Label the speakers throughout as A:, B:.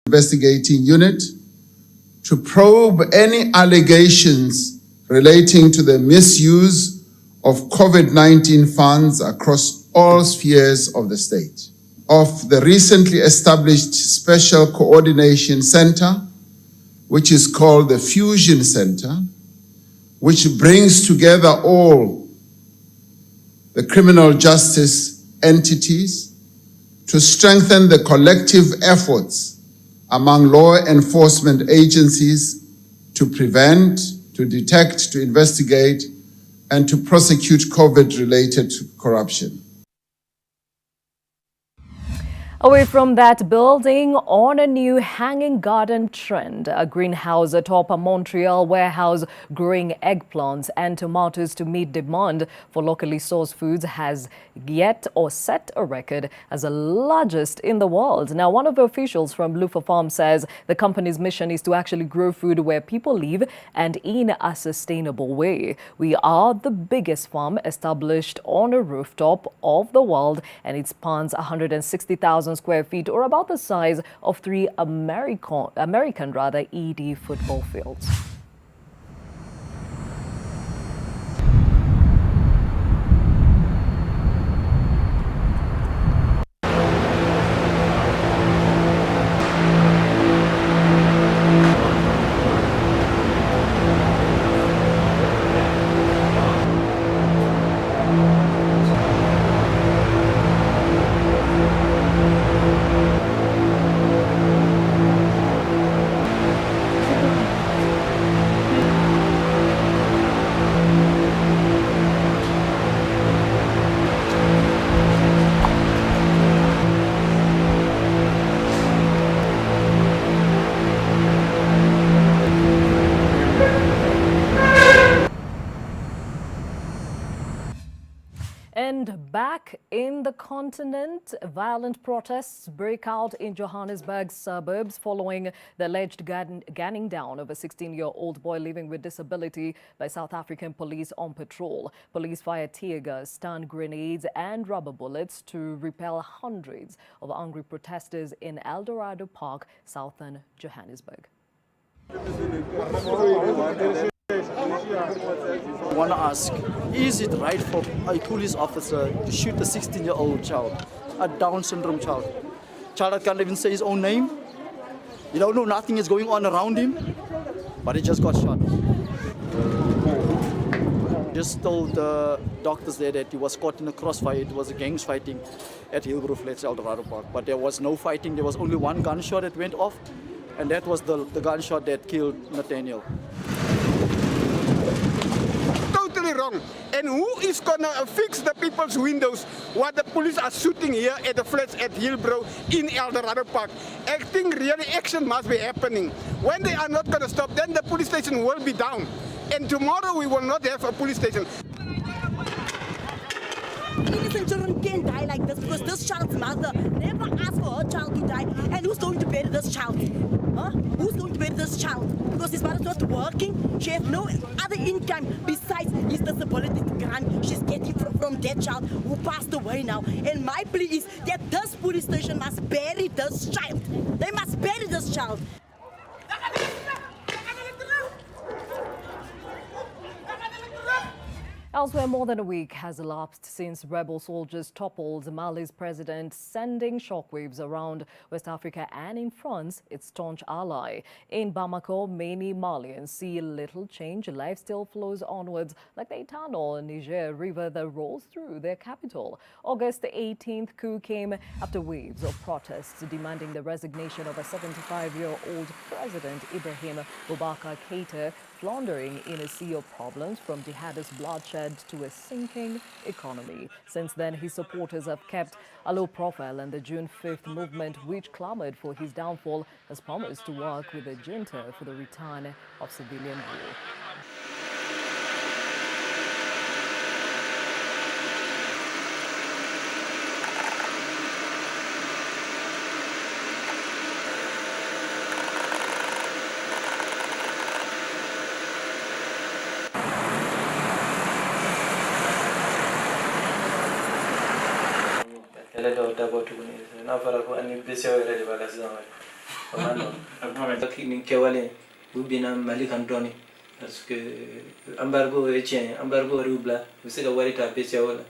A: Investigating Unit to probe any allegations relating to the misuse of COVID-19 funds across all spheres of the state. Of the recently established Special Coordination Center, which is called the Fusion Center, which brings together all the criminal justice entities to strengthen the collective efforts among law enforcement agencies to prevent, to detect, to investigate, and to prosecute COVID-related corruption.
B: Away from that building, on a new hanging garden trend, a greenhouse atop a Montreal warehouse growing eggplants and tomatoes to meet demand for locally sourced foods has yet or set a record as the largest in the world. Now, one of the officials from Lufa Farm says the company's mission is to actually grow food where people live and in a sustainable way. We are the biggest farm established on a rooftop of the world, and it spans 160,000 square feet, or about the size of 3 American ED football fields. And back in the continent, violent protests break out in Johannesburg suburbs following the alleged gunning down of a 16-year-old boy living with disability by South African police on patrol. Police fired tear gas, stun grenades and rubber bullets to repel hundreds of angry protesters in Eldorado Park, southern Johannesburg.
C: I want to ask, is it right for a police officer to shoot a 16-year-old child, a Down syndrome child that can't even say his own name? You don't know, nothing is going on around him, but he just got shot. Just told the doctors there that he was caught in a crossfire. It was a gangs fighting at Hillbrow Flats, Eldorado Park, but there was no fighting. There was only one gunshot that went off, and that was the gunshot that killed Nathaniel.
D: Totally wrong. And who is gonna fix the people's windows while the police are shooting here at the flats at Hillbrow in Eldorado Park? I think really action must be happening. When they are not gonna stop, then the police station will be down. And tomorrow we will not have a police station.
E: Innocent children can't die like this because this child's mother never asked for her child to die. And who's going to bury this child? Huh? Who's going to bury this child? Because his mother's not working. She has no other income besides his disability grant she's getting from that child who passed away now. And my plea is that this police station must bury this child. They must bury this child.
B: Elsewhere, more than a week has elapsed since rebel soldiers toppled Mali's president, sending shockwaves around West Africa and in France, its staunch ally. In Bamako, many Malians see little change. Life still flows onwards like the eternal Niger river that rolls through their capital. August 18th coup came after waves of protests demanding the resignation of a 75-year-old president, Ibrahim Boubacar Keïta, floundering in a sea of problems from jihadist bloodshed to a sinking economy. Since then, his supporters have kept a low profile, and the June 5th movement, which clamored for his downfall, has promised to work with the junta for the return of civilian rule.
F: Ele deu double to me. Não para com a nível de ser ele vai lá Ni kewale ubina mali kan doni parce que embargo etien embargo rubla c'est que wari ta pese wala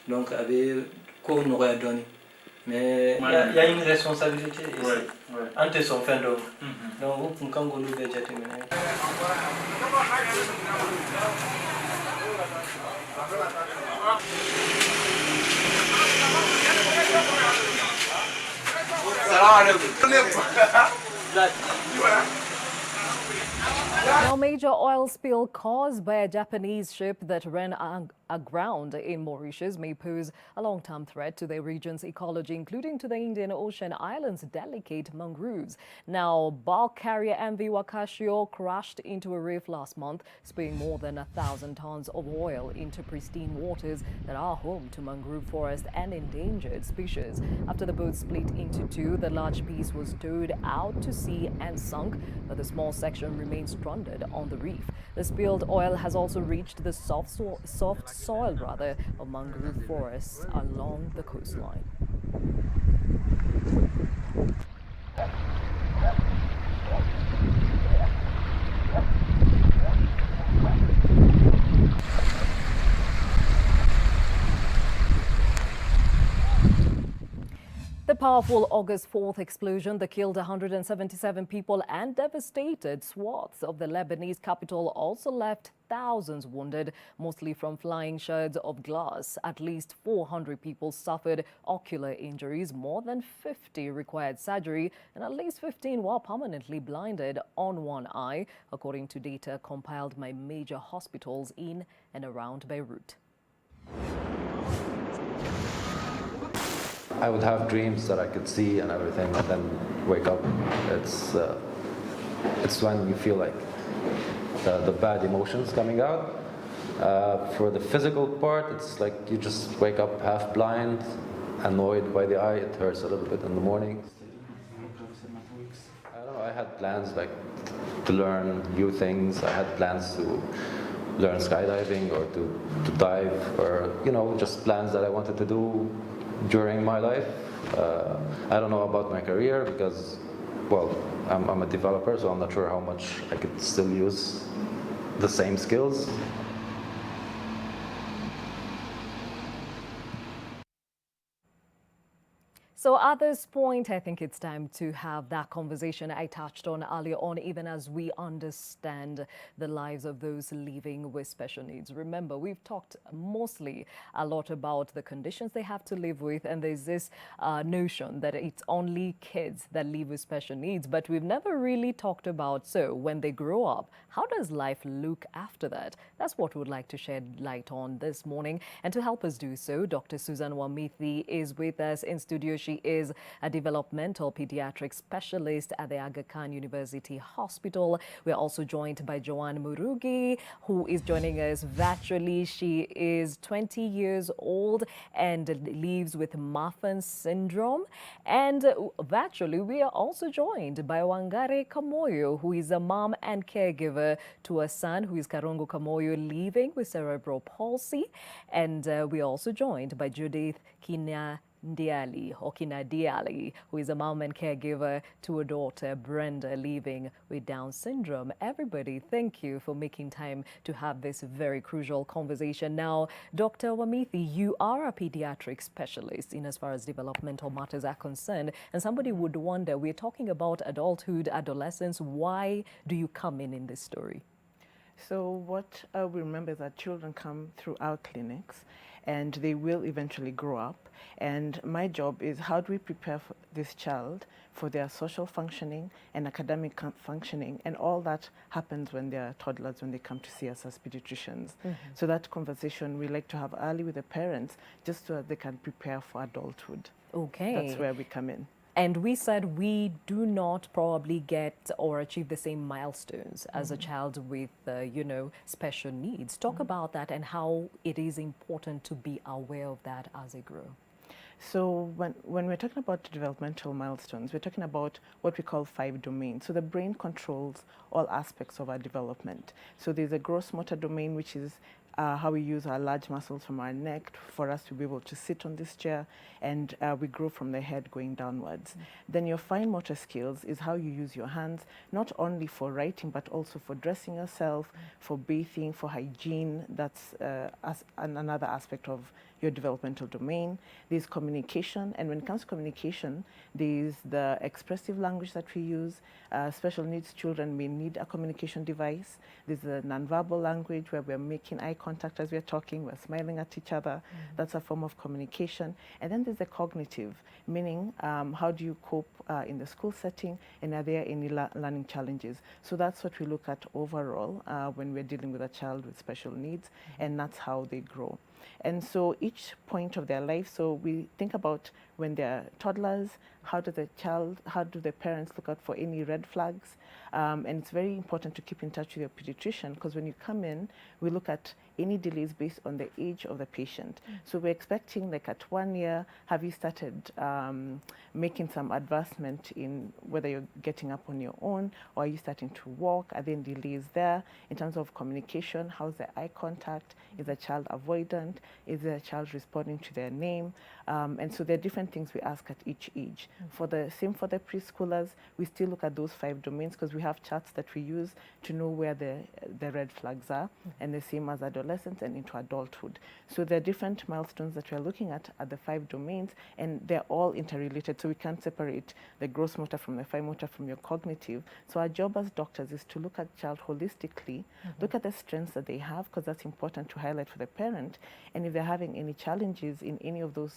F: donc avec ko no ya doni mais il y a une responsabilité ici ante son fin d'œuvre donc vous quand vous le jate mais
B: Now, major oil spill caused by a Japanese ship that ran aground in Mauritius may pose a long-term threat to the region's ecology, including to the Indian Ocean islands' delicate mangroves. Now, bulk carrier MV Wakashio crashed into a reef last month, spilling more than 1,000 tons of oil into pristine waters that are home to mangrove forest and endangered species. After the boat split into two, the large piece was towed out to sea and sunk, but the small section remains stranded on the reef. The spilled oil has also reached the soft soil of mangrove forests along the coastline. The powerful August 4th explosion that killed 177 people and devastated swaths of the Lebanese capital also left thousands wounded, mostly from flying shards of glass. At least 400 people suffered ocular injuries, more than 50 required surgery, and at least 15 were permanently blinded on one eye, according to data compiled by major hospitals in and around Beirut.
G: I would have dreams that I could see and everything, and then wake up. It's when you feel like the bad emotions coming out. For the physical part, it's like you just wake up half blind, annoyed by the eye. It hurts a little bit in the morning. I don't know. I had plans like to learn new things. I had plans to learn skydiving or to dive, or just plans that I wanted to do during my life. I don't know about my career because, well, I'm a developer, so I'm not sure how much I could still use the same skills.
B: So at this point, I think it's time to have that conversation I touched on earlier on, even as we understand the lives of those living with special needs. Remember, we've talked mostly a lot about the conditions they have to live with, and there's this notion that it's only kids that live with special needs, but we've never really talked about, so when they grow up, how does life look after that? That's what we'd like to shed light on this morning. And to help us do so, Dr. Susan Wamithi is with us in studio. She is a developmental pediatric specialist at the Aga Khan University Hospital. We're also joined by Joanne Murugi, who is joining us virtually. She is 20 years old and lives with Marfan syndrome. And virtually, we are also joined by Wangare Kamoyo, who is a mom and caregiver to a son who is Karongo Kamoyo, living with cerebral palsy. And we're also joined by Judith Kinadiali, who is a mom and caregiver to a daughter, Brenda, living with Down syndrome. Everybody, thank you for making time to have this very crucial conversation. Now, Dr. Wamithi, you are a pediatric specialist in as far as developmental matters are concerned. And somebody would wonder, we're talking about adulthood, adolescence. Why do you come in this story?
H: So what we remember is that children come through our clinics and they will eventually grow up. And my job is, how do we prepare for this child for their social functioning and academic functioning, and all that happens when they're toddlers, when they come to see us as pediatricians. So that conversation we like to have early with the parents, just so that they can prepare for adulthood.
B: Okay.
H: That's where we come in.
B: And we said we do not probably get or achieve the same milestones as a child with, special needs. Talk about that and how it is important to be aware of that as they grow.
H: So when we're talking about developmental milestones, we're talking about what we call 5 domains. So the brain controls all aspects of our development. So there's a gross motor domain, which is how we use our large muscles from our neck for us to be able to sit on this chair, and we grow from the head going downwards. Then your fine motor skills is how you use your hands, not only for writing, but also for dressing yourself, for bathing, for hygiene. That's another aspect of your developmental domain. There's communication, and when it comes to communication, there's the expressive language that we use. Special needs children may need a communication device. There's a nonverbal language where we're making eye contact as we're talking, we're smiling at each other. That's a form of communication. And then there's the cognitive, meaning how do you cope in the school setting, and are there any learning challenges? So that's what we look at overall when we're dealing with a child with special needs, and that's how they grow. And so each point of their life, so we think about when they're toddlers, how do the parents look out for any red flags? And it's very important to keep in touch with your pediatrician, because when you come in, we look at any delays based on the age of the patient. So we're expecting, like at 1 year, have you started making some advancement in whether you're getting up on your own, or are you starting to walk? Are there delays there? In terms of communication, how's the eye contact? Is the child avoidant? Is the child responding to their name? And so there are different things we ask at each age. For the preschoolers, we still look at those 5 domains, because we have charts that we use to know where the red flags are, and the same as adolescence and into adulthood. So there are different milestones that we're looking at the 5 domains, and they're all interrelated. So we can't separate the gross motor from the fine motor from your cognitive. So our job as doctors is to look at the child holistically, look at the strengths that they have, because that's important to highlight for the parent. And if they're having any challenges in any of those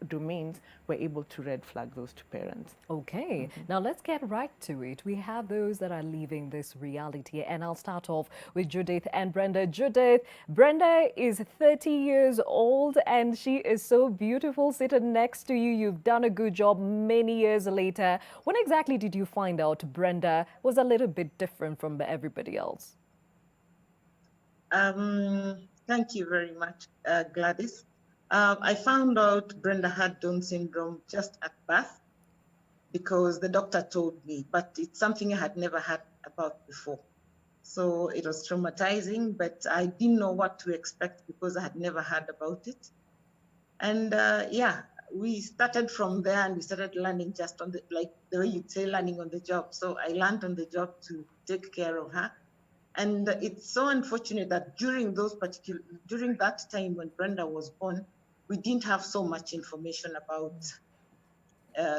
H: domains, we're able to red flag those to parents.
B: Okay, now let's get right to it. We have those that are leaving this reality, and I'll start off with Judith and Brenda. Judith, Brenda is 30 years old, and she is so beautiful sitting next to you. You've done a good job many years later. When exactly did you find out Brenda was a little bit different from everybody else?
I: Thank you very much, Gladys. I found out Brenda had Down syndrome just at birth, because the doctor told me, but it's something I had never heard about before. So it was traumatizing, but I didn't know what to expect because I had never heard about it. And yeah, we started from there, and we started learning just on the, like the way you'd say, learning on the job. So I learned on the job to take care of her. And it's so unfortunate that during that time when Brenda was born, we didn't have so much information about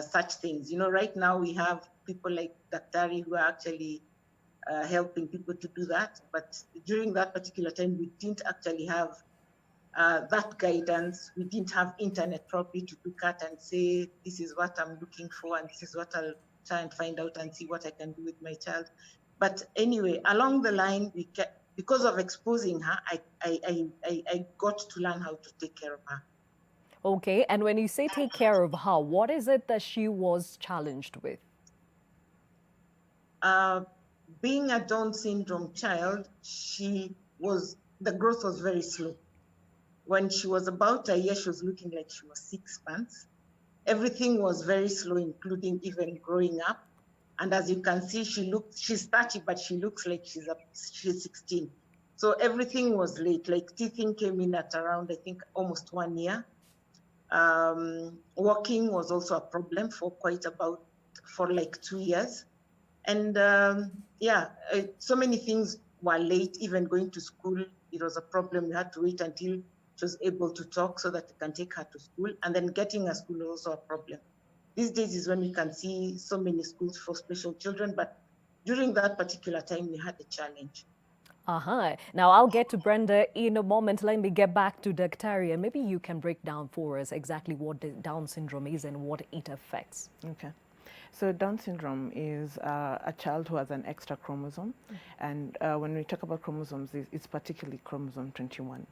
I: such things. You know, right now we have people like Daktari who are actually helping people to do that. But during that particular time, we didn't actually have that guidance. We didn't have internet properly to look at and say, this is what I'm looking for, and this is what I'll try and find out and see what I can do with my child. But anyway, along the line, because of exposing her, I got to learn how to take care of her.
B: Okay, and when you say take care of her, what is it that she was challenged with?
I: Being a Down syndrome child, the growth was very slow. When she was about a year, she was looking like she was 6 months. Everything was very slow, including even growing up. And as you can see, she's 30, but she looks like she's 16. So everything was late. Like teething came in at around, I think, almost 1 year. Walking was also a problem for like 2 years. And yeah, so many things were late. Even going to school, it was a problem. We had to wait until she was able to talk so that we can take her to school. And then getting a school was also a problem. These days is when we can see so many schools for special children, but during that particular time, we had a challenge.
B: Now, I'll get to Brenda in a moment. Let me get back to Daktari. Maybe you can break down for us exactly what Down syndrome is and what it affects.
H: Okay. So Down syndrome is a child who has an extra chromosome. And when we talk about chromosomes, it's particularly chromosome 21.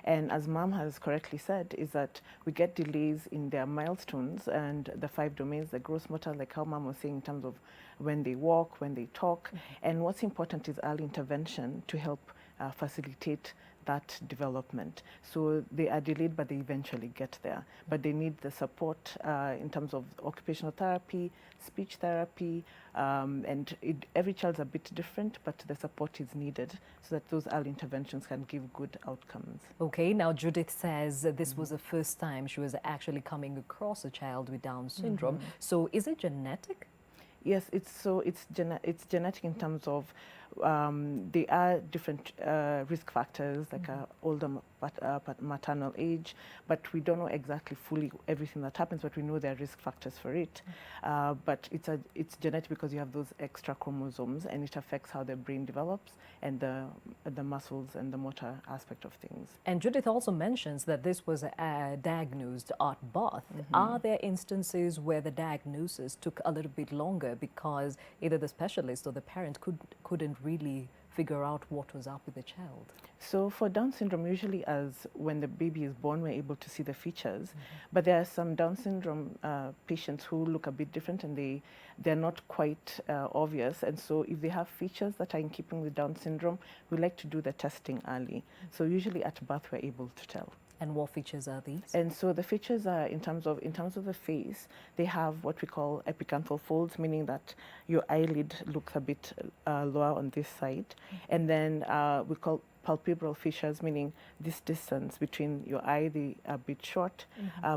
H: And as Mom has correctly said, is that we get delays in their milestones and the 5 domains, the gross motor, like how Mom was saying, in terms of when they walk, when they talk. And what's important is early intervention to help facilitate that development. So they are delayed, but they eventually get there. But they need the support in terms of occupational therapy, speech therapy, and every child's a bit different, but the support is needed so that those early interventions can give good outcomes.
B: Okay, now Judith says this was the first time she was actually coming across a child with Down syndrome. So is it genetic?
H: Yes, it's genetic in terms of there are different risk factors like older maternal age, but we don't know exactly fully everything that happens, but we know there are risk factors for it. But it's genetic because you have those extra chromosomes, and it affects how the brain develops and the muscles and the motor aspect of things.
B: And Judith also mentions that this was diagnosed at birth. Are there instances where the diagnosis took a little bit longer because either the specialist or the parent couldn't really figure out what was up with the child?
H: So for Down syndrome, usually as when the baby is born, we're able to see the features. But there are some Down syndrome patients who look a bit different, and they're not quite obvious. And so if they have features that are in keeping with Down syndrome, we like to do the testing early. So usually at birth, we're able to tell.
B: And what features are these?
H: And so the features are in terms of the face, they have what we call epicanthal folds, meaning that your eyelid looks a bit lower on this side. And then we call palpebral features, meaning this distance between your eye, they are a bit short.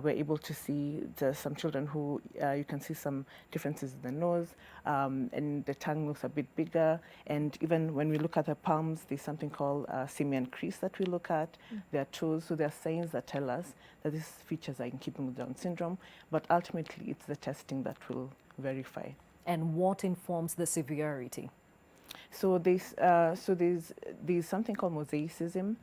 H: We're able to see some children who you can see some differences in the nose, and the tongue looks a bit bigger. And even when we look at the palms, there's something called simian crease that we look at. There are toes, so there are signs that tell us that these features are in keeping with Down syndrome. But ultimately, it's the testing that will verify.
B: And what informs the severity?
H: So there's something called mosaicism,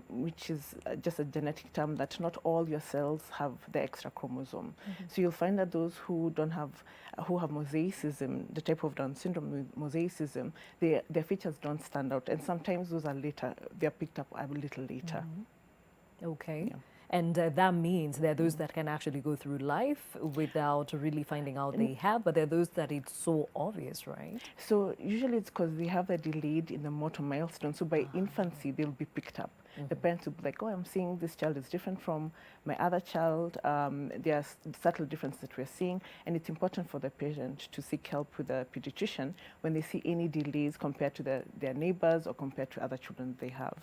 H: which is just a genetic term that not all your cells have the extra chromosome. So you'll find that those who have mosaicism, the type of Down syndrome with mosaicism, their features don't stand out, and sometimes those are later. They're picked up a little later.
B: Okay.
H: Yeah.
B: And that means there are those that can actually go through life without really finding out they have, but there are those that it's so obvious, right?
H: So usually it's because they have a delayed in the motor milestone. So by infancy, they'll be picked up. The parents will be like, oh, I'm seeing this child is different from my other child. There are subtle differences that we're seeing, and it's important for the parent to seek help with the pediatrician when they see any delays compared to their neighbors or compared to other children they have.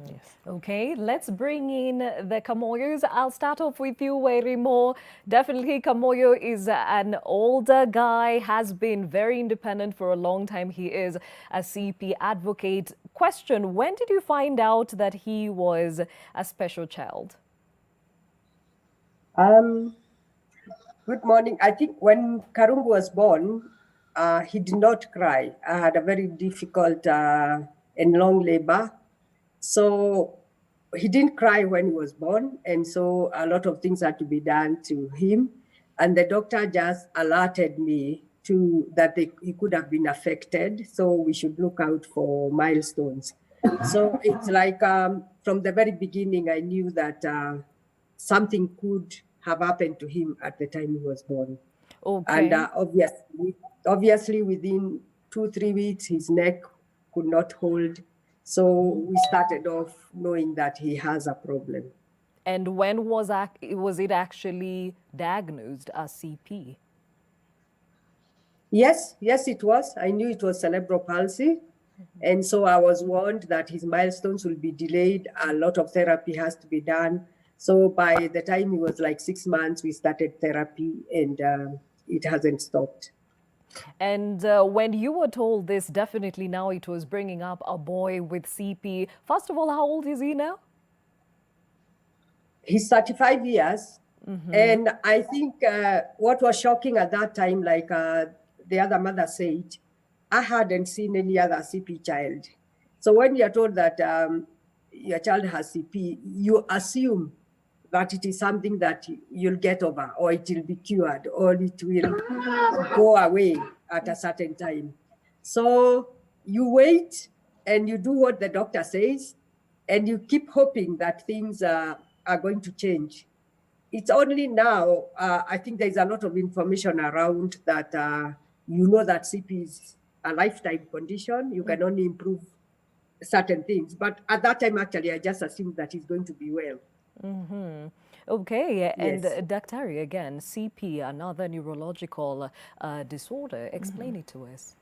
H: Yes.
B: Okay, let's bring in the Kamoyos. I'll start off with you, Wairimo. Definitely, Kamoyo is an older guy, has been very independent for a long time. He is a CP advocate. Question, when did you find out that he was a special child?
J: Good morning. I think when Karungu was born, he did not cry. I had a very difficult and long labor. So he didn't cry when he was born. And so a lot of things had to be done to him. And the doctor just alerted me that he could have been affected. So we should look out for milestones. So it's like from the very beginning, I knew that something could have happened to him at the time he was born.
B: Okay.
J: And obviously within 2-3 weeks, his neck could not hold. So we started off knowing that he has a problem.
B: And when was it actually diagnosed as CP?
J: Yes, it was. I knew it was cerebral palsy. And so I was warned that his milestones will be delayed. A lot of therapy has to be done. So by the time he was like 6 months, we started therapy, and it hasn't stopped.
B: And when you were told this, definitely now it was bringing up a boy with CP. First of all, how old is he now?
J: He's 35 years. And I think what was shocking at that time, like the other mother said, I hadn't seen any other CP child. So when you're told that your child has CP, you assume that it is something that you'll get over, or it will be cured, or it will go away at a certain time. So you wait and you do what the doctor says, and you keep hoping that things are going to change. It's only now, I think there's a lot of information around that you know that CP is a lifetime condition. You can only improve certain things. But at that time, actually, I just assumed that he's going to be well.
B: Okay, and
J: Yes.
B: Dr. again, CP, another neurological disorder. Explain it to us.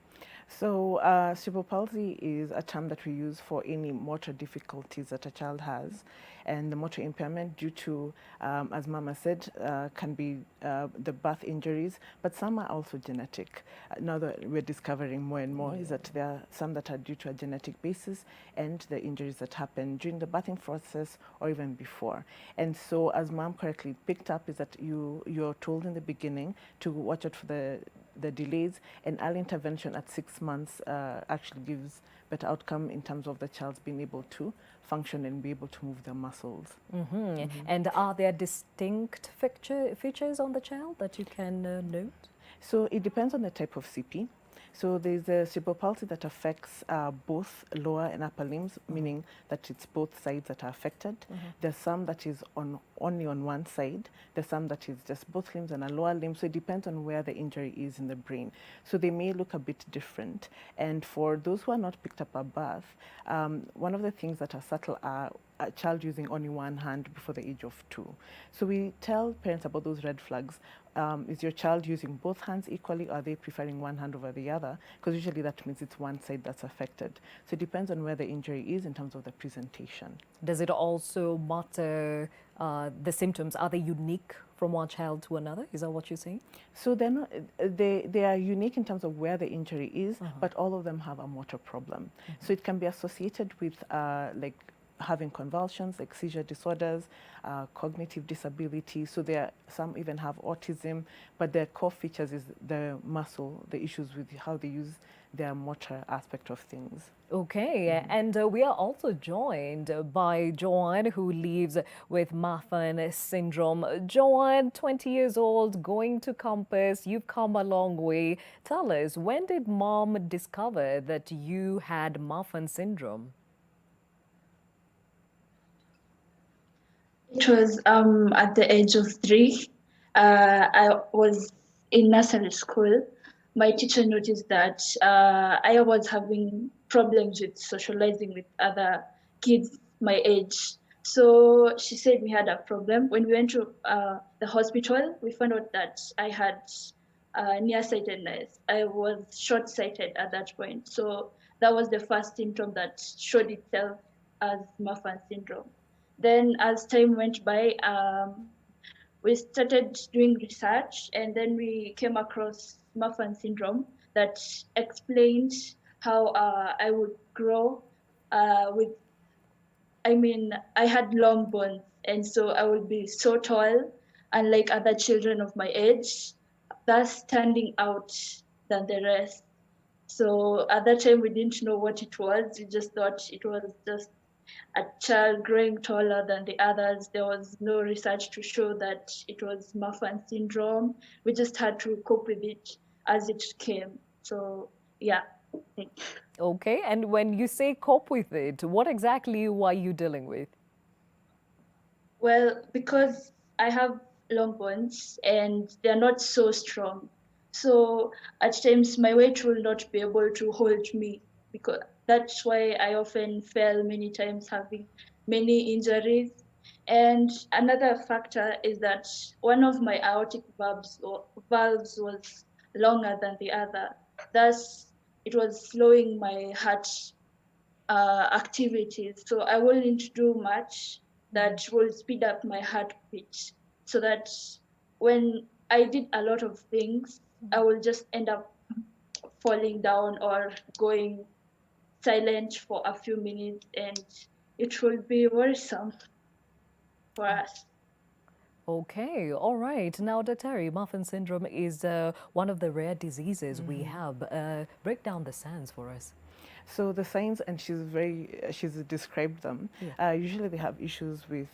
H: So cerebral palsy is a term that we use for any motor difficulties that a child has, and the motor impairment due to, as Mama said, can be the birth injuries, but some are also genetic. Now that we're discovering more and more is that there are some that are due to a genetic basis and the injuries that happen during the birthing process or even before. And so, as Mom correctly picked up, is that you're told in the beginning to watch out for the delays, and early intervention at 6 months actually gives better outcome in terms of the child's being able to function and be able to move their muscles.
B: And are there distinct features on the child that you can note?
H: So it depends on the type of CP. So there's a cerebral palsy that affects both lower and upper limbs, meaning that it's both sides that are affected. There's some that is only on one side. There's some that is just both limbs and a lower limb. So it depends on where the injury is in the brain. So they may look a bit different. And for those who are not picked up at birth, one of the things that are subtle are a child using only one hand before the age of 2. So we tell parents about those red flags. Is your child using both hands equally, or are they preferring one hand over the other? Because usually that means it's one side that's affected. So it depends on where the injury is in terms of the presentation.
B: Does it also matter the symptoms? Are they unique from one child to another? Is that what you're saying?
H: So they're not, they are unique in terms of where the injury is, but all of them have a motor problem. So it can be associated with like having convulsions, like seizure disorders, cognitive disability. So there are some even have autism, but their core features is the muscle, the issues with how they use their motor aspect of things.
B: Okay, and we are also joined by Joanne, who lives with Marfan syndrome. Joanne, 20 years old, going to campus. You've come a long way. Tell us, when did Mom discover that you had Marfan syndrome?
K: It was at the age of 3. I was in nursery school. My teacher noticed that I was having problems with socializing with other kids my age. So she said we had a problem. When we went to the hospital, we found out that I had nearsightedness. I was short-sighted at that point. So that was the first symptom that showed itself as Marfan syndrome. Then as time went by, we started doing research, and then we came across Marfan syndrome that explained how I would grow I had long bones, and so I would be so tall, unlike other children of my age, thus standing out than the rest. So at that time, we didn't know what it was. We just thought it was just a child growing taller than the others. There was no research to show that it was Marfan syndrome. We just had to cope with it as it came. So, yeah.
B: Okay, and when you say cope with it, what exactly were you dealing with?
K: Well, because I have long bones and they're not so strong. So at times my weight will not be able to hold me, because that's why I often fell many times, having many injuries. And another factor is that one of my aortic valves was longer than the other. Thus, it was slowing my heart activities. So I wouldn't do much that will speed up my heartbeat, so that when I did a lot of things, I will just end up falling down or going silent for a few minutes, and it will be worrisome for us.
B: Okay, all right. Now, Dr. Marfan syndrome is one of the rare diseases we have. Break down the signs for us.
H: So the signs, and she's described them. Usually they have issues with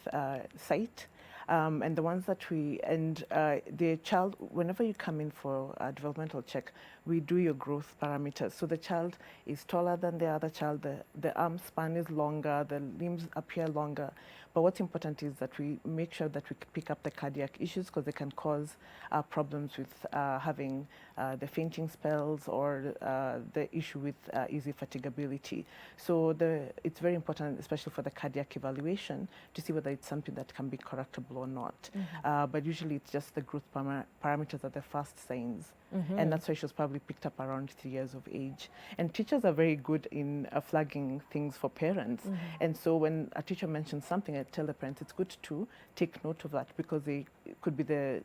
H: sight, And the ones that the child, whenever you come in for a developmental check, we do your growth parameters. So the child is taller than the other child, the arm span is longer, the limbs appear longer. But what's important is that we make sure that we pick up the cardiac issues, because they can cause problems with having the fainting spells or the issue with easy fatigability. So it's very important, especially for the cardiac evaluation, to see whether it's something that can be correctable or not. But usually it's just the growth parameters are the first signs. And that's why she was probably picked up around 3 years of age. And teachers are very good in flagging things for parents. And so when a teacher mentions something, I tell the parents it's good to take note of that, because it could be the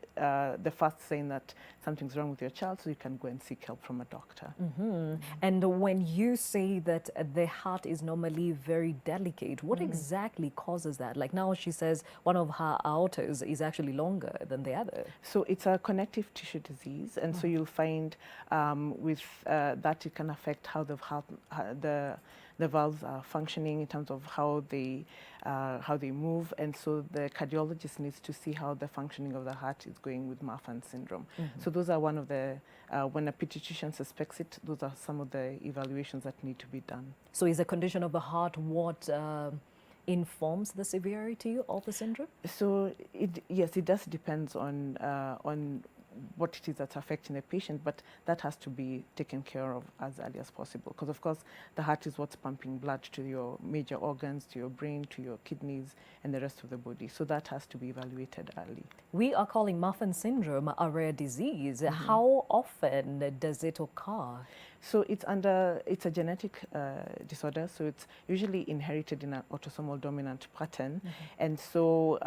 H: first sign that something's wrong with your child, so you can go and seek help from a doctor.
B: And when you say that the heart is normally very delicate, what exactly causes that? Like now she says one of her aortas is actually longer than the other.
H: So it's a connective tissue disease, and so you'll find with that it can affect how the heart, the valves are functioning in terms of how they move, and so the cardiologist needs to see how the functioning of the heart is going with Marfan syndrome. So those are one of the when a pediatrician suspects it, those are some of the evaluations that need to be done.
B: So is the condition of the heart what informs the severity of the syndrome?
H: So yes, it does depends on what it is that's affecting the patient, but that has to be taken care of as early as possible, because of course the heart is what's pumping blood to your major organs, to your brain, to your kidneys, and the rest of the body. So that has to be evaluated early.
B: We are calling Marfan syndrome a rare disease. How often does it occur?
H: So it's a genetic disorder, so it's usually inherited in an autosomal dominant pattern. And so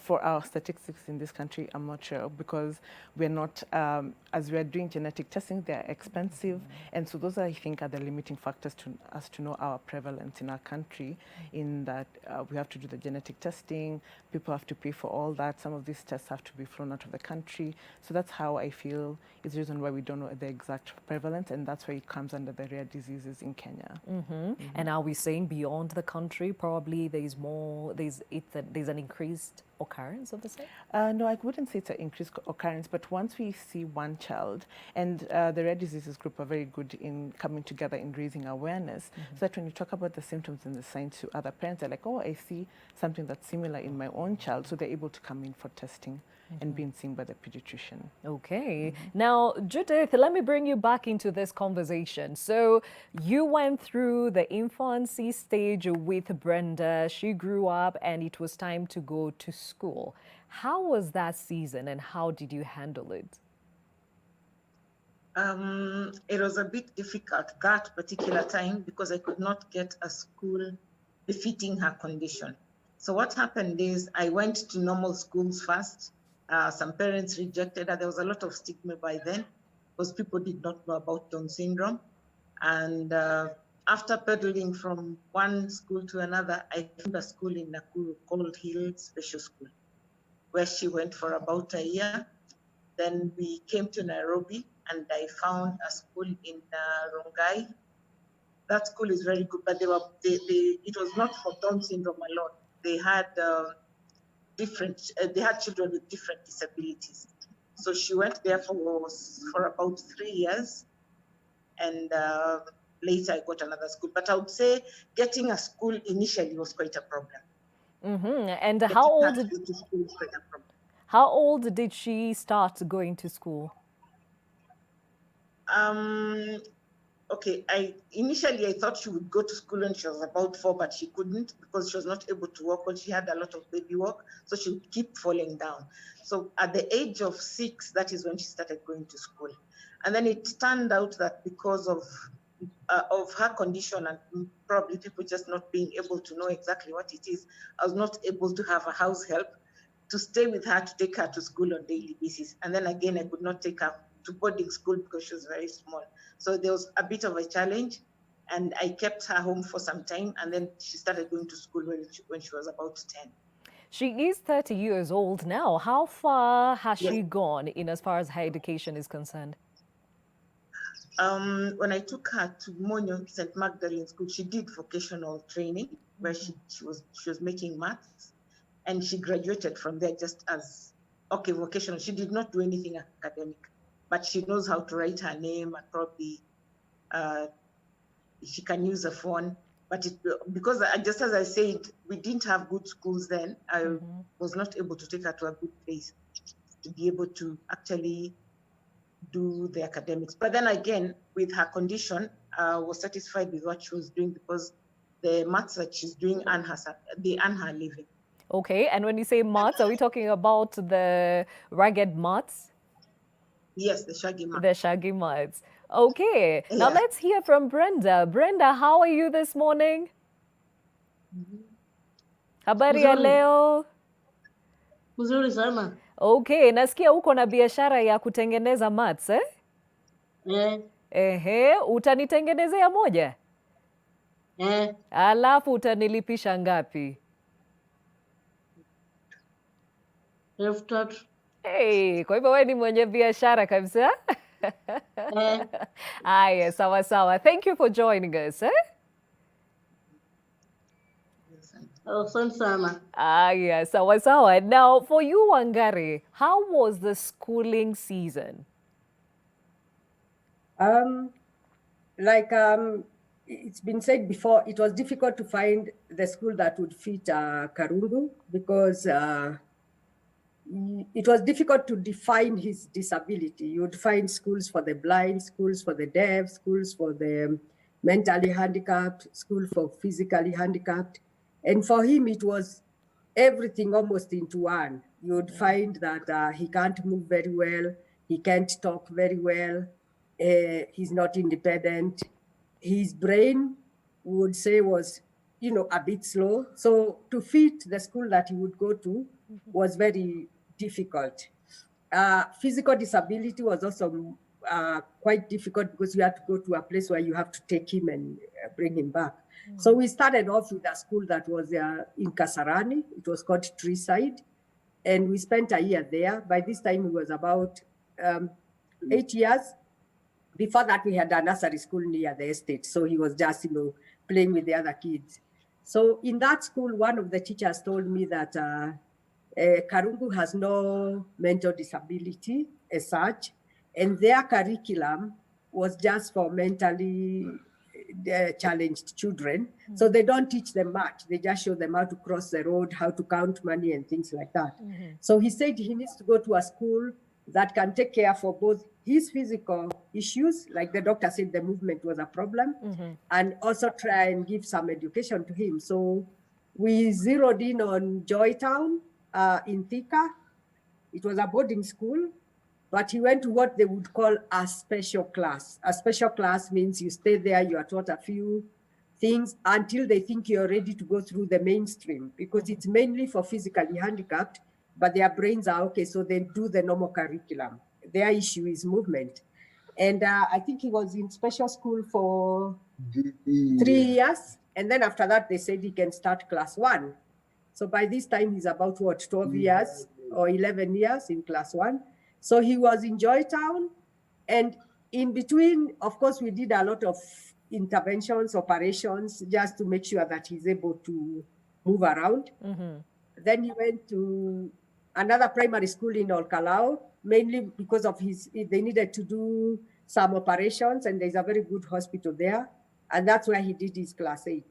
H: for our statistics in this country, I'm not sure, because we're not, as we're doing genetic testing, they're expensive. And so those, I think, are the limiting factors to us to know our prevalence in our country, in that we have to do the genetic testing, people have to pay for all that, some of these tests have to be flown out of the country. So that's how I feel is the reason why we don't know the exact prevalence, and that's why it comes under the rare diseases in Kenya.
B: And are we saying beyond the country, probably there's an increased occurrence of the same?
H: No, I wouldn't say it's an increased occurrence, but once we see one child, and the rare diseases group are very good in coming together in raising awareness, so that when you talk about the symptoms and the signs to other parents, they're like, oh, I see something that's similar in my own child, so they're able to come in for testing and being seen by the pediatrician.
B: Okay. Now, Judith, let me bring you back into this conversation. So you went through the infancy stage with Brenda. She grew up and it was time to go to school. How was that season and how did you handle it?
I: It was a bit difficult that particular time because I could not get a school befitting her condition. So what happened is I went to normal schools first. Some parents rejected her. There was a lot of stigma by then because people did not know about Down syndrome. And after pedaling from one school to another, I found a school in Nakuru called Hill Special School, where she went for about a year. Then we came to Nairobi and I found a school in Rongai. That school is very good, but it was not for Down syndrome alone. They had they had children with different disabilities. So she went there for about 3 years, and later I got another school. But I would say getting a school initially was quite a problem.
B: And how old did she start going to school?
I: Okay, initially I thought she would go to school when she was about 4, but she couldn't because she was not able to walk when she had a lot of baby walk, so she would keep falling down. So at the age of 6, that is when she started going to school. And then it turned out that because of her condition and probably people just not being able to know exactly what it is, I was not able to have a house help to stay with her, to take her to school on a daily basis. And then again, I could not take her to boarding school because she was very small. So there was a bit of a challenge, and I kept her home for some time, and then she started going to school when she was about 10.
B: She is 30 years old now. How far has she gone in as far as her education is concerned?
I: When I took her to Monyo St. Magdalene School, she did vocational training where she was making maths. and she graduated from there just as, okay, vocational. She did not do anything academic, but she knows how to write her name, and probably she can use a phone. But because just as I said, we didn't have good schools then, I was not able to take her to a good place to be able to actually do the academics. But then again, with her condition, I was satisfied with what she was doing, because the maths that she's doing they earn her living.
B: Okay, and when you say maths, are we talking about the ragged maths?
I: Yes, the shaggy maths.
B: The shaggy maths. Okay, now
I: Yeah.
B: let's hear from Brenda. Brenda, how are you this morning? Habari ya leo?
L: Mzuri sana.
B: Okay, nasikia uko na biashara ya kutengeneza maths, eh? Ehe, utanitengenezea moja? Alafu utanilipisha ngapi?
L: 3,000.
B: Hey, kwa hivyo wewe ni mwenye biashara kabisa? Aya, sawa sawa. Thank you for joining us, eh?
L: Asante sana.
B: Aya, sawa sawa. Now, for you, Wangari, how was the schooling season?
J: It's been said before, it was difficult to find the school that would fit Karungu, because it was difficult to define his disability. You would find schools for the blind, schools for the deaf, schools for the mentally handicapped, school for physically handicapped. And for him, it was everything almost into one. You would find that he can't move very well, he can't talk very well, he's not independent. His brain, we would say, was, a bit slow. So to fit the school that he would go to was very difficult. Physical disability was also quite difficult, because you had to go to a place where you have to take him and bring him back. So we started off with a school that was in Kasarani. It was called Treeside. And we spent a year there. By this time, he was about 8 years. Before that, we had a nursery school near the estate. So he was just, playing with the other kids. So in that school, one of the teachers told me that Karungu has no mental disability as such, and their curriculum was just for mentally challenged children. So they don't teach them much. They just show them how to cross the road, how to count money and things like that. So he said he needs to go to a school that can take care for both his physical issues, like the doctor said the movement was a problem, and also try and give some education to him. So we zeroed in on Joytown in Thika. It was a boarding school, but he went to what they would call a special class. A special class means you stay there, you are taught a few things until they think you're ready to go through the mainstream, because it's mainly for physically handicapped, but their brains are okay, so they do the normal curriculum. Their issue is movement. And I think he was in special school for 3 years. And then after that, they said he can start class 1. So by this time, he's about, 12 years or 11 years in class 1. So he was in Joytown. And in between, of course, we did a lot of interventions, operations, just to make sure that he's able to move around. Then he went to another primary school in Olkalau, mainly because of they needed to do some operations, and there's a very good hospital there. And that's where he did his class 8.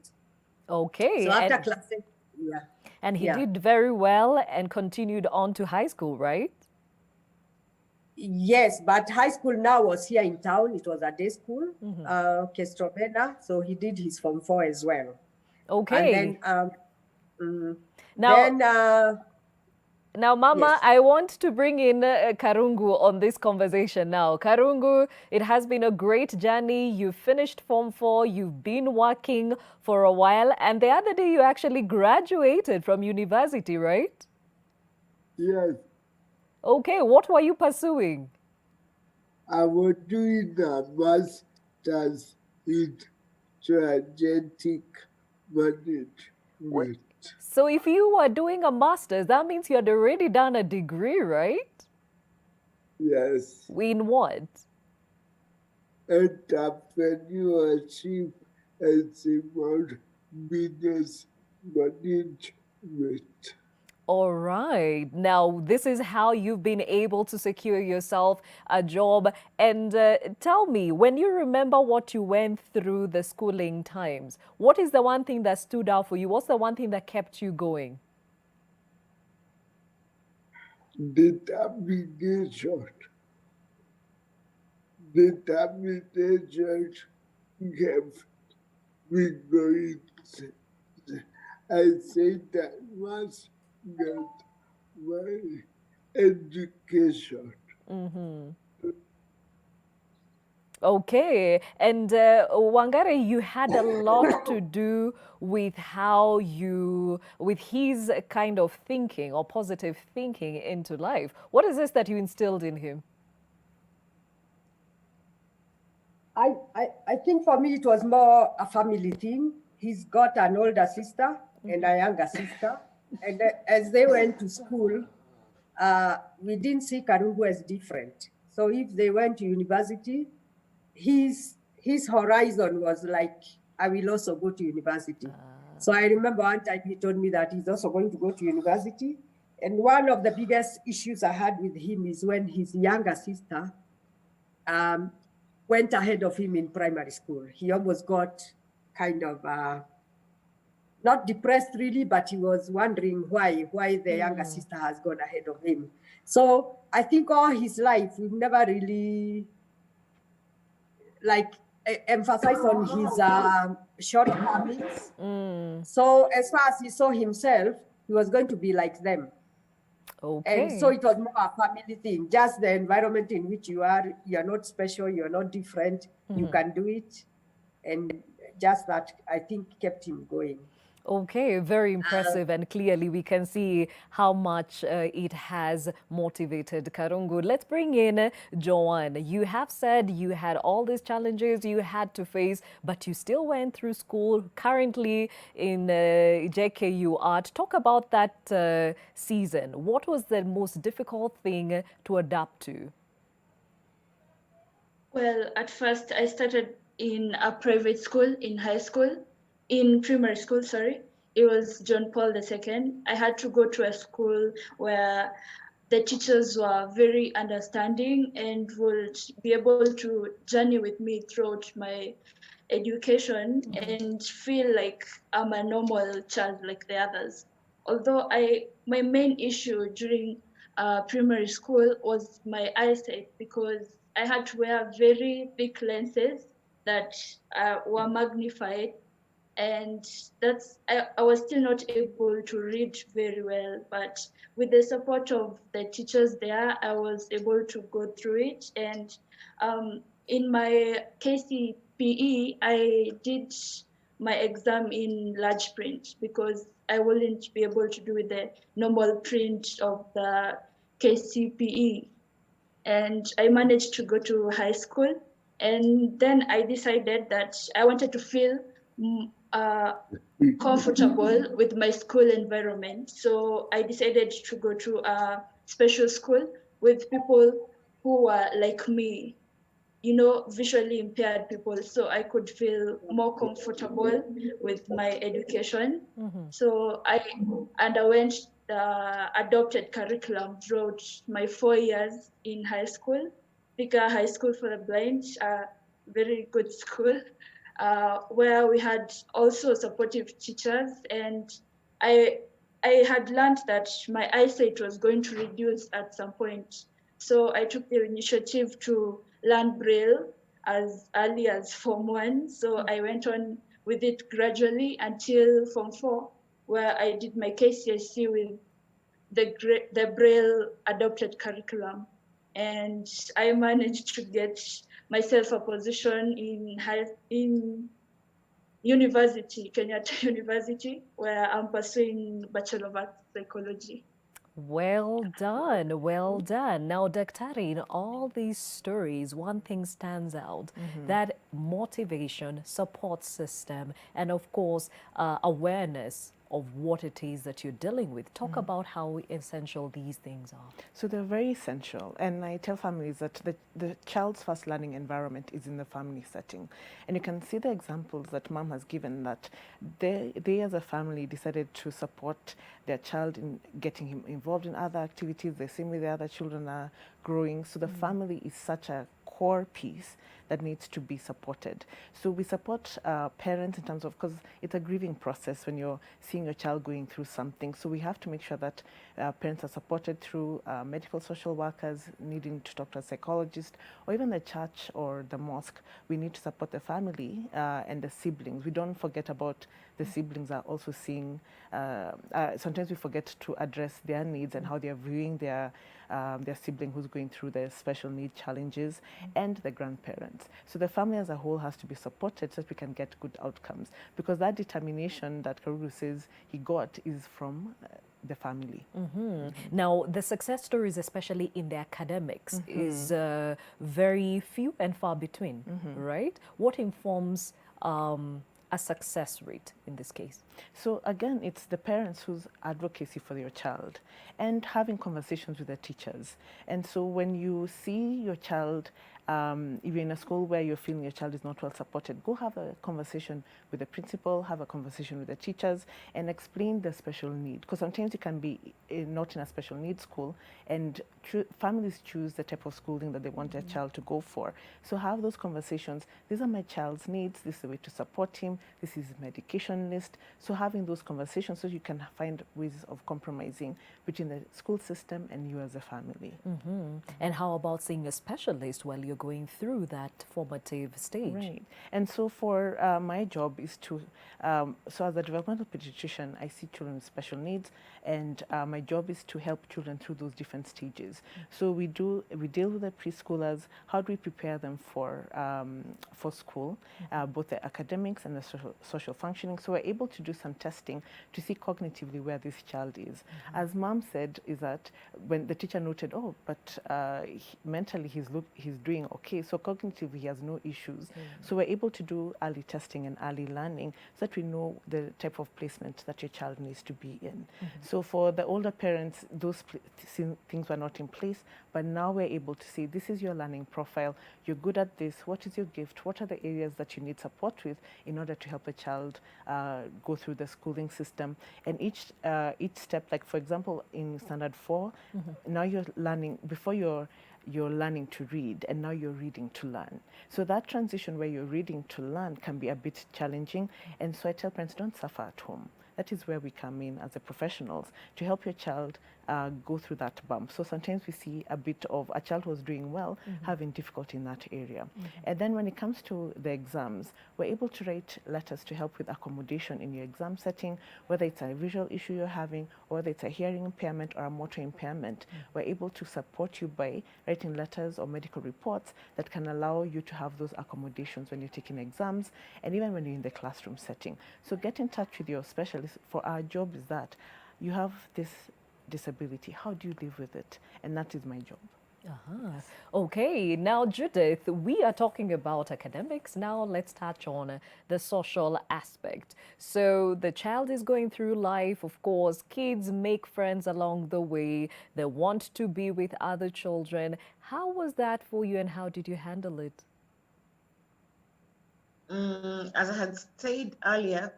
B: Okay.
J: So after class 8, yeah.
B: And he did very well and continued on to high school, right?
J: Yes, but high school now was here in town. It was a day school, Kestrovena. So he did his Form 4 as well.
B: Okay.
J: And then,
B: now, Mama,
J: yes.
B: I want to bring in Karungu on this conversation now. Karungu, it has been a great journey. You finished Form 4. You've been working for a while. And the other day, you actually graduated from university, right?
M: Yes.
B: Okay, what were you pursuing?
M: I was doing a master's in strategic management.
B: So if you were doing a master's, that means you had already done a degree, right?
M: Yes.
B: In what?
M: Entrepreneurship and small business management.
B: All right. Now, this is how you've been able to secure yourself a job. And tell me, when you remember what you went through the schooling times, what is the one thing that stood out for you? What's the one thing that kept you going?
M: Determination. Determination kept me going. I say that must get my education.
B: Okay. And Wangare, you had a lot to do with how with his kind of thinking or positive thinking into life. What is this that you instilled in him?
J: I think for me it was more a family thing. He's got an older sister and a younger sister. And as they went to school, we didn't see Karungu as different. So if they went to university, his horizon was like, I will also go to university. So I remember one time he told me that he's also going to go to university. And one of the biggest issues I had with him is when his younger sister went ahead of him in primary school. He almost got kind of, not depressed really, but he was wondering why the younger sister has gone ahead of him. So I think all his life, we've never really emphasized on his shortcomings. So as far as he saw himself, he was going to be like them.
B: Okay.
J: And so it was more a family thing, just the environment in which you're not special, you're not different, you can do it. And just that, I think, kept him going.
B: Okay, very impressive, and clearly we can see how much it has motivated Karungu. Let's bring in Joanne. You have said you had all these challenges you had to face, but you still went through school, currently in JKU Art. Talk about that season. What was the most difficult thing to adapt to?
K: Well, at first I started in a private school in primary school, sorry. It was John Paul II. I had to go to a school where the teachers were very understanding and would be able to journey with me throughout my education and feel like I'm a normal child like the others. Although my main issue during primary school was my eyesight, because I had to wear very thick lenses that were magnified, and I was still not able to read very well, but with the support of the teachers there, I was able to go through it. And in my KCPE, I did my exam in large print because I wouldn't be able to do the normal print of the KCPE. And I managed to go to high school, and then I decided that I wanted to feel comfortable with my school environment. So I decided to go to a special school with people who were like me, visually impaired people, so I could feel more comfortable with my education. So I underwent the adopted curriculum throughout my 4 years in high school, Thika High School for the Blind, a very good school, where we had also supportive teachers, and I had learned that my eyesight was going to reduce at some point. So I took the initiative to learn Braille as early as Form 1. So I went on with it gradually until Form 4, where I did my KCSE with the Braille adopted curriculum. And I managed to get myself a position in university, Kenyatta University, where I'm pursuing Bachelor of Arts Psychology.
B: Well done, well done. Now, Daktari, in all these stories, one thing stands out, that motivation, support system, and of course, awareness of what it is that you're dealing with. Talk about how essential these things are.
H: So they're very essential. And I tell families that the child's first learning environment is in the family setting. And you can see the examples that mom has given, that they as a family decided to support their child in getting him involved in other activities. The same way the other children are growing. So the family is such a core piece that needs to be supported. So we support parents in terms of, because it's a grieving process when you're seeing your child going through something. So we have to make sure that parents are supported through medical social workers, needing to talk to a psychologist, or even the church or the mosque. We need to support the family and the siblings. We don't forget about the siblings are also seeing, sometimes we forget to address their needs and how they're viewing their sibling who's going through their special need challenges, and the grandparents. So the family as a whole has to be supported so that we can get good outcomes, because that determination that Karuru says he got is from the family.
B: Now, the success stories, especially in the academics, is very few and far between, right? What informs a success rate in this case?
H: So again, it's the parents whose advocacy for your child and having conversations with the teachers. And so when you see your child, if you're in a school where you're feeling your child is not well supported, go have a conversation with the principal, have a conversation with the teachers, and explain the special need. Because sometimes you can be not in a special needs school, and families choose the type of schooling that they want their child to go for. So have those conversations. These are my child's needs. This is the way to support him. This is his medication list. So having those conversations so you can find ways of compromising between the school system and you as a family.
B: And how about seeing a specialist while you're going through that formative stage?
H: Right. And so for my job is to, so as a developmental pediatrician, I see children with special needs, and my job is to help children through those different stages. So we deal with the preschoolers. How do we prepare them for school, both the academics and the social functioning? So we're able to do some testing to see cognitively where this child is. As mom said, is that when the teacher noted, oh, but mentally he's doing okay, so cognitively he has no issues. So we're able to do early testing and early learning so that we know the type of placement that your child needs to be in. So for the older parents, those things were not in place, but now we're able to see, this is your learning profile, you're good at this, what is your gift, what are the areas that you need support with in order to help a child go through the schooling system. And each step, like for example, in standard 4, now you're learning, before you're learning to read, and now you're reading to learn. So that transition where you're reading to learn can be a bit challenging. And so I tell parents, don't suffer at home. That is where we come in as a professionals to help your child go through that bump. So sometimes we see a bit of a child who was doing well having difficulty in that area. And then when it comes to the exams, we're able to write letters to help with accommodation in your exam setting, whether it's a visual issue you're having, or whether it's a hearing impairment or a motor impairment. We're able to support you by writing letters or medical reports that can allow you to have those accommodations when you're taking exams and even when you're in the classroom setting. So get in touch with your specialist. For our job is that you have this disability. How do you live with it? And that is my job.
B: Okay, now Judith, we are talking about academics. Now let's touch on the social aspect. So the child is going through life. Of course, kids make friends along the way. They want to be with other children. How was that for you, and how did you handle it?
I: As I had said earlier,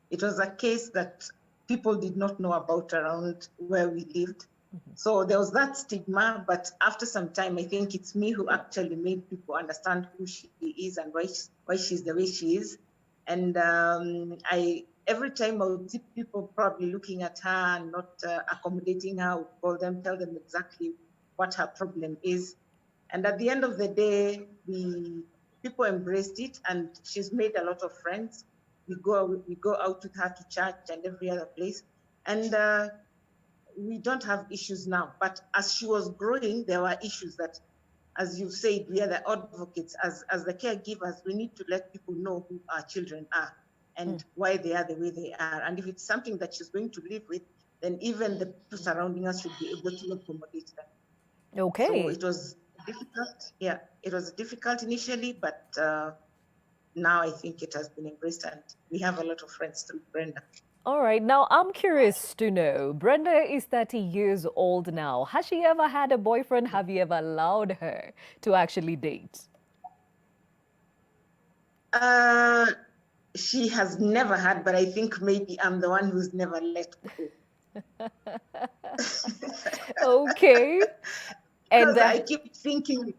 I: it was a case that people did not know about around where we lived. So there was that stigma, but after some time, I think it's me who actually made people understand who she is and why she's the way she is. And every time I would see people probably looking at her and not accommodating her, I would call them, tell them exactly what her problem is. And at the end of the day, people embraced it, and she's made a lot of friends. We go out with her to church and every other place. And we don't have issues now. But as she was growing, there were issues that, as you said, we are the advocates. As the caregivers, we need to let people know who our children are and why they are the way they are. And if it's something that she's going to live with, then even the people surrounding us should be able to accommodate them.
B: Okay.
I: So it was difficult. Yeah, it was difficult initially, but now I think it has been embraced, and we have a lot of friends through Brenda.
B: All right, now I'm curious to know, Brenda is 30 years old now. Has she ever had a boyfriend? Have you ever allowed her to actually date?
I: She has never had, but I think maybe I'm the one who's never let go.
B: Okay.
I: And I keep thinking,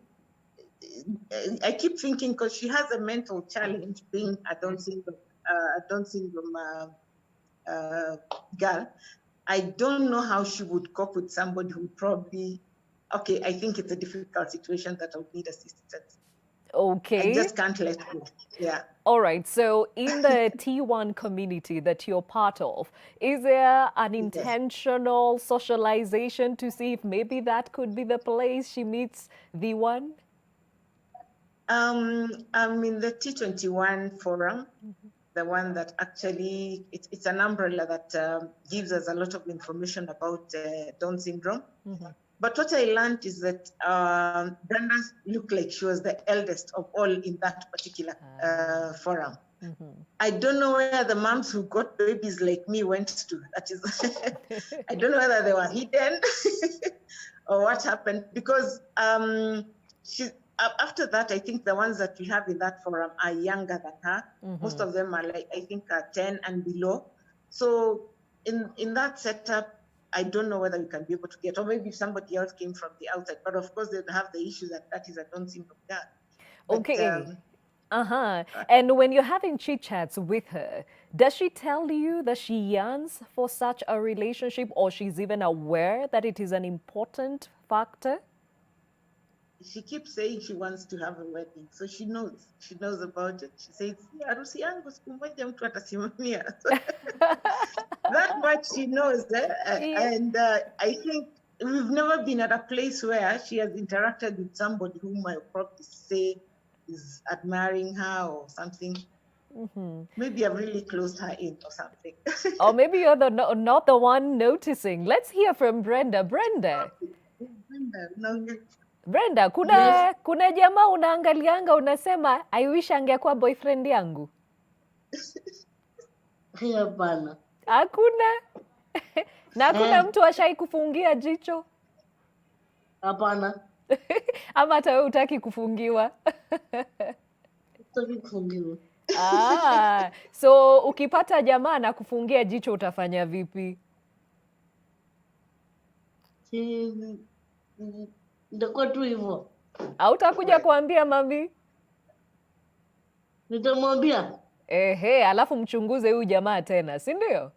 I: because she has a mental challenge being a Down syndrome girl. I don't know how she would cope with somebody who probably, okay, I think it's a difficult situation that I would need assistance.
B: Okay.
I: I just can't let go. Yeah.
B: All right. So in the T1 community that you're part of, is there an intentional socialization to see if maybe that could be the place she meets the one?
I: I'm in the T21 forum, the one that actually, it's an umbrella that gives us a lot of information about Down syndrome. But what I learned is that Brenda looked like she was the eldest of all in that particular forum. I don't know where the moms who got babies like me went to. That is, I don't know whether they were hidden or what happened, because after that, I think the ones that we have in that forum are younger than her. Most of them are like, I think, 10 and below. So in that setup, I don't know whether we can be able to get, or maybe if somebody else came from the outside. But of course, they'd have the issue that is a Down syndrome girl.
B: Okay. And when you're having chit-chats with her, does she tell you that she yearns for such a relationship, or she's even aware that it is an important factor?
I: She keeps saying she wants to have a wedding, so she knows about it. She says, harusi yangu siku moja mtu atasimamia. That much she knows. And I think we've never been at a place where she has interacted with somebody whom I probably say is admiring her or something. Maybe I've really closed her in or something.
B: Or maybe you're not the one noticing. Let's hear from Brenda. Brenda, kuna jamaa unaangalianga unasema I wish angekuwa boyfriend yangu?
L: Hapana.
B: Hakuna? Na hakuna mtu ashai kufungia jicho?
L: Hapana.
B: Ama hata wewe hutaki kufungiwa?
L: Hutaki kufungiwa.
B: So ukipata jamaa na kufungia jicho utafanya vipi?
L: Nitakuwa tu hivyo.
B: Hautakuja kuambia mami?
L: Nitamwambia.
B: Alafu mchunguze huyu jamaa tena, si ndio?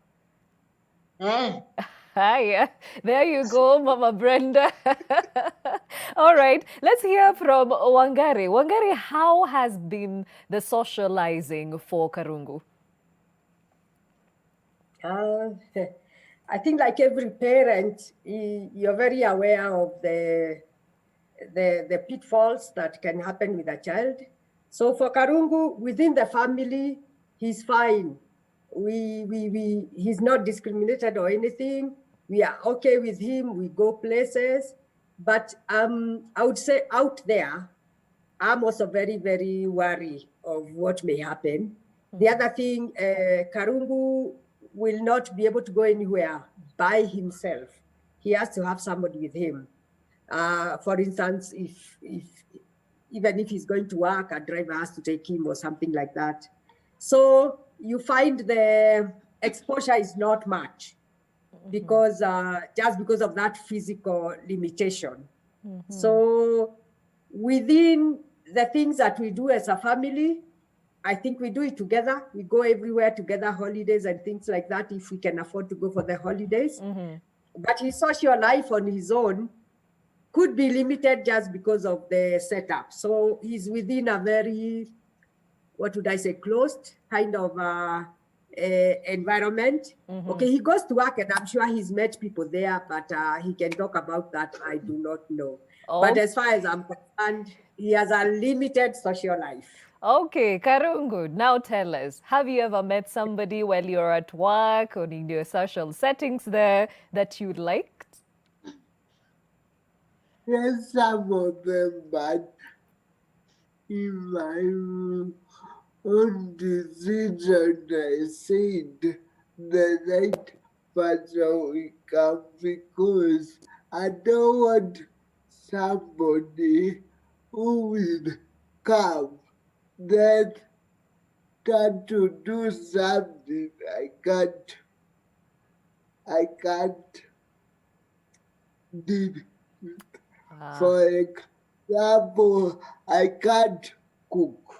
B: Hiya, there you go, Mama Brenda. All right, let's hear from Wangari. Wangari, how has been the socializing for Karungu?
J: I think like every parent, you're very aware of the pitfalls that can happen with a child. So for Karungu, within the family, he's fine. He's not discriminated or anything. We are okay with him. We go places. But I would say out there, I'm also very, very worried of what may happen. The other thing, Karungu will not be able to go anywhere by himself. He has to have somebody with him. For instance, even if he's going to work, a driver has to take him or something like that. So you find the exposure is not much because just because of that physical limitation. So within the things that we do as a family, I think we do it together. We go everywhere together, holidays and things like that, if we can afford to go for the holidays. But his social life on his own could be limited just because of the setup. So he's within a very, what would I say, closed kind of environment. Okay, he goes to work and I'm sure he's met people there, but he can talk about that. I do not know. But as far as I'm concerned, he has a limited social life.
B: Okay, Karungu, now tell us, have you ever met somebody while you're at work or in your social settings there that you liked?
M: Yes, some of them, but in my on decision I said the right person will come because I don't want somebody who will come that try to do something I can't do. For example, I can't cook.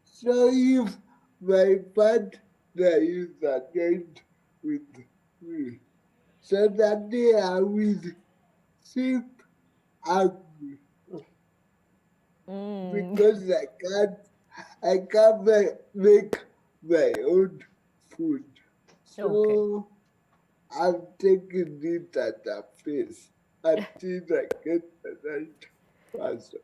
M: So if my partner is against with me, suddenly I will seem angry because I can't make my own food. So I'm taking it at a pace until I get the right person.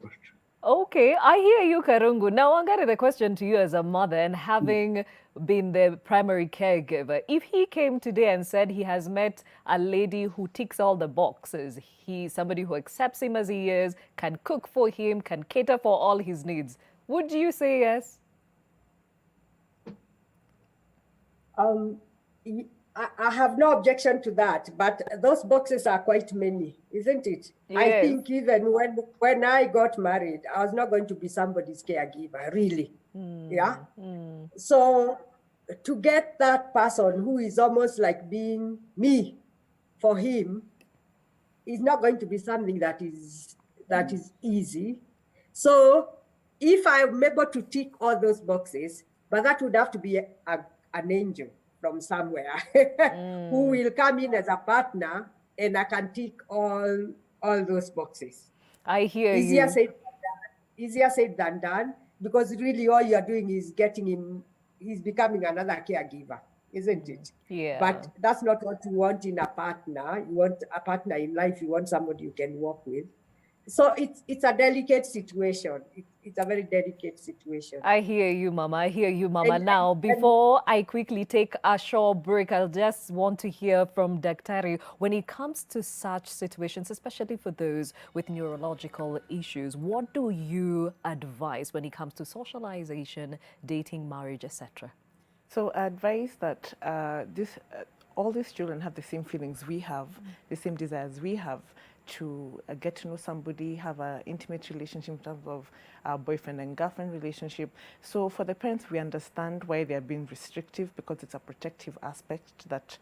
B: Okay, I hear you, Karungu. Now, I got a question to you as a mother and having been the primary caregiver. If he came today and said he has met a lady who ticks all the boxes, he's somebody who accepts him as he is, can cook for him, can cater for all his needs, would you say yes?
J: I have no objection to that, but those boxes are quite many, isn't it?
B: Yes.
J: I think even when I got married, I was not going to be somebody's caregiver, really. Yeah. So to get that person who is almost like being me for him is not going to be something that is easy. So if I'm able to tick all those boxes, but that would have to be an angel from somewhere who will come in as a partner, and I can tick all those boxes.
B: I hear
J: Easier
B: you.
J: Easier said than done, because really all you're doing is getting him, he's becoming another caregiver, isn't it?
B: Yeah.
J: But that's not what you want in a partner. You want a partner in life, you want somebody you can work with. So it's a delicate situation. It's a very delicate situation.
B: I hear you, Mama. I hear you, Mama. Now, before I quickly take a short break, I'll just want to hear from Daktari. When it comes to such situations, especially for those with neurological issues, what do you advise when it comes to socialization, dating, marriage, etc.?
H: So I advise that all these children have the same feelings we have, the same desires we have, to get to know somebody, have an intimate relationship in terms of a boyfriend and girlfriend relationship. So for the parents, we understand why they are being restrictive, because it's a protective aspect that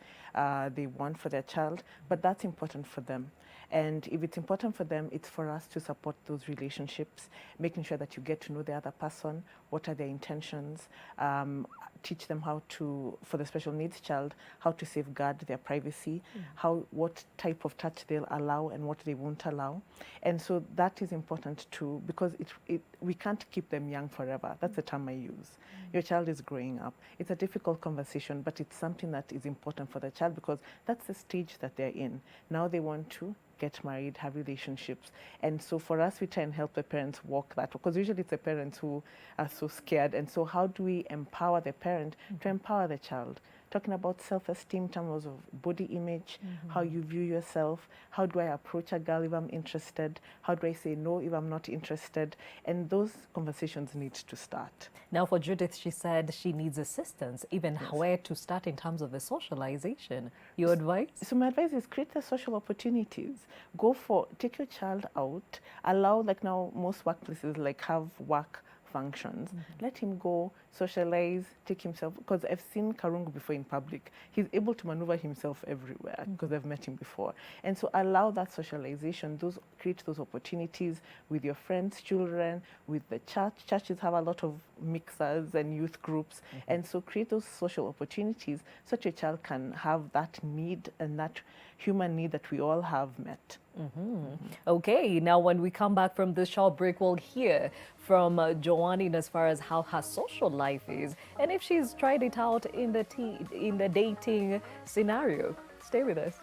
H: they want for their child, but that's important for them. And if it's important for them, it's for us to support those relationships, making sure that you get to know the other person, what are their intentions, teach them how to, for the special needs child, how to safeguard their privacy, what type of touch they'll allow and what they won't allow. And so that is important too, because we can't keep them young forever. That's the term I use. Your child is growing up. It's a difficult conversation, but it's something that is important for the child, because that's the stage that they're in. Now they want to get married, have relationships. And so for us, we try and help the parents walk that, because usually it's the parents who are so scared. And so how do we empower the parent to empower the child? Talking about self-esteem in terms of body image, how you view yourself, how do I approach a girl if I'm interested, how do I say no if I'm not interested, and those conversations need to start.
B: Now for Judith, she said she needs assistance, even where to start in terms of the socialization. Your advice?
H: So my advice is create the social opportunities. Take your child out, allow, like now most workplaces like have work functions. Let him go, socialize, take himself, because I've seen Karungu before in public. He's able to maneuver himself everywhere because I've met him before. And so allow that socialization, create those opportunities with your friends, children, with the church. Churches have a lot of mixers and youth groups. And so create those social opportunities so that your child can have that need and that human need that we all have met.
B: Okay, now when we come back from this short break, we'll hear from Joanne as far as how her social life is and if she's tried it out in the dating scenario. Stay with us.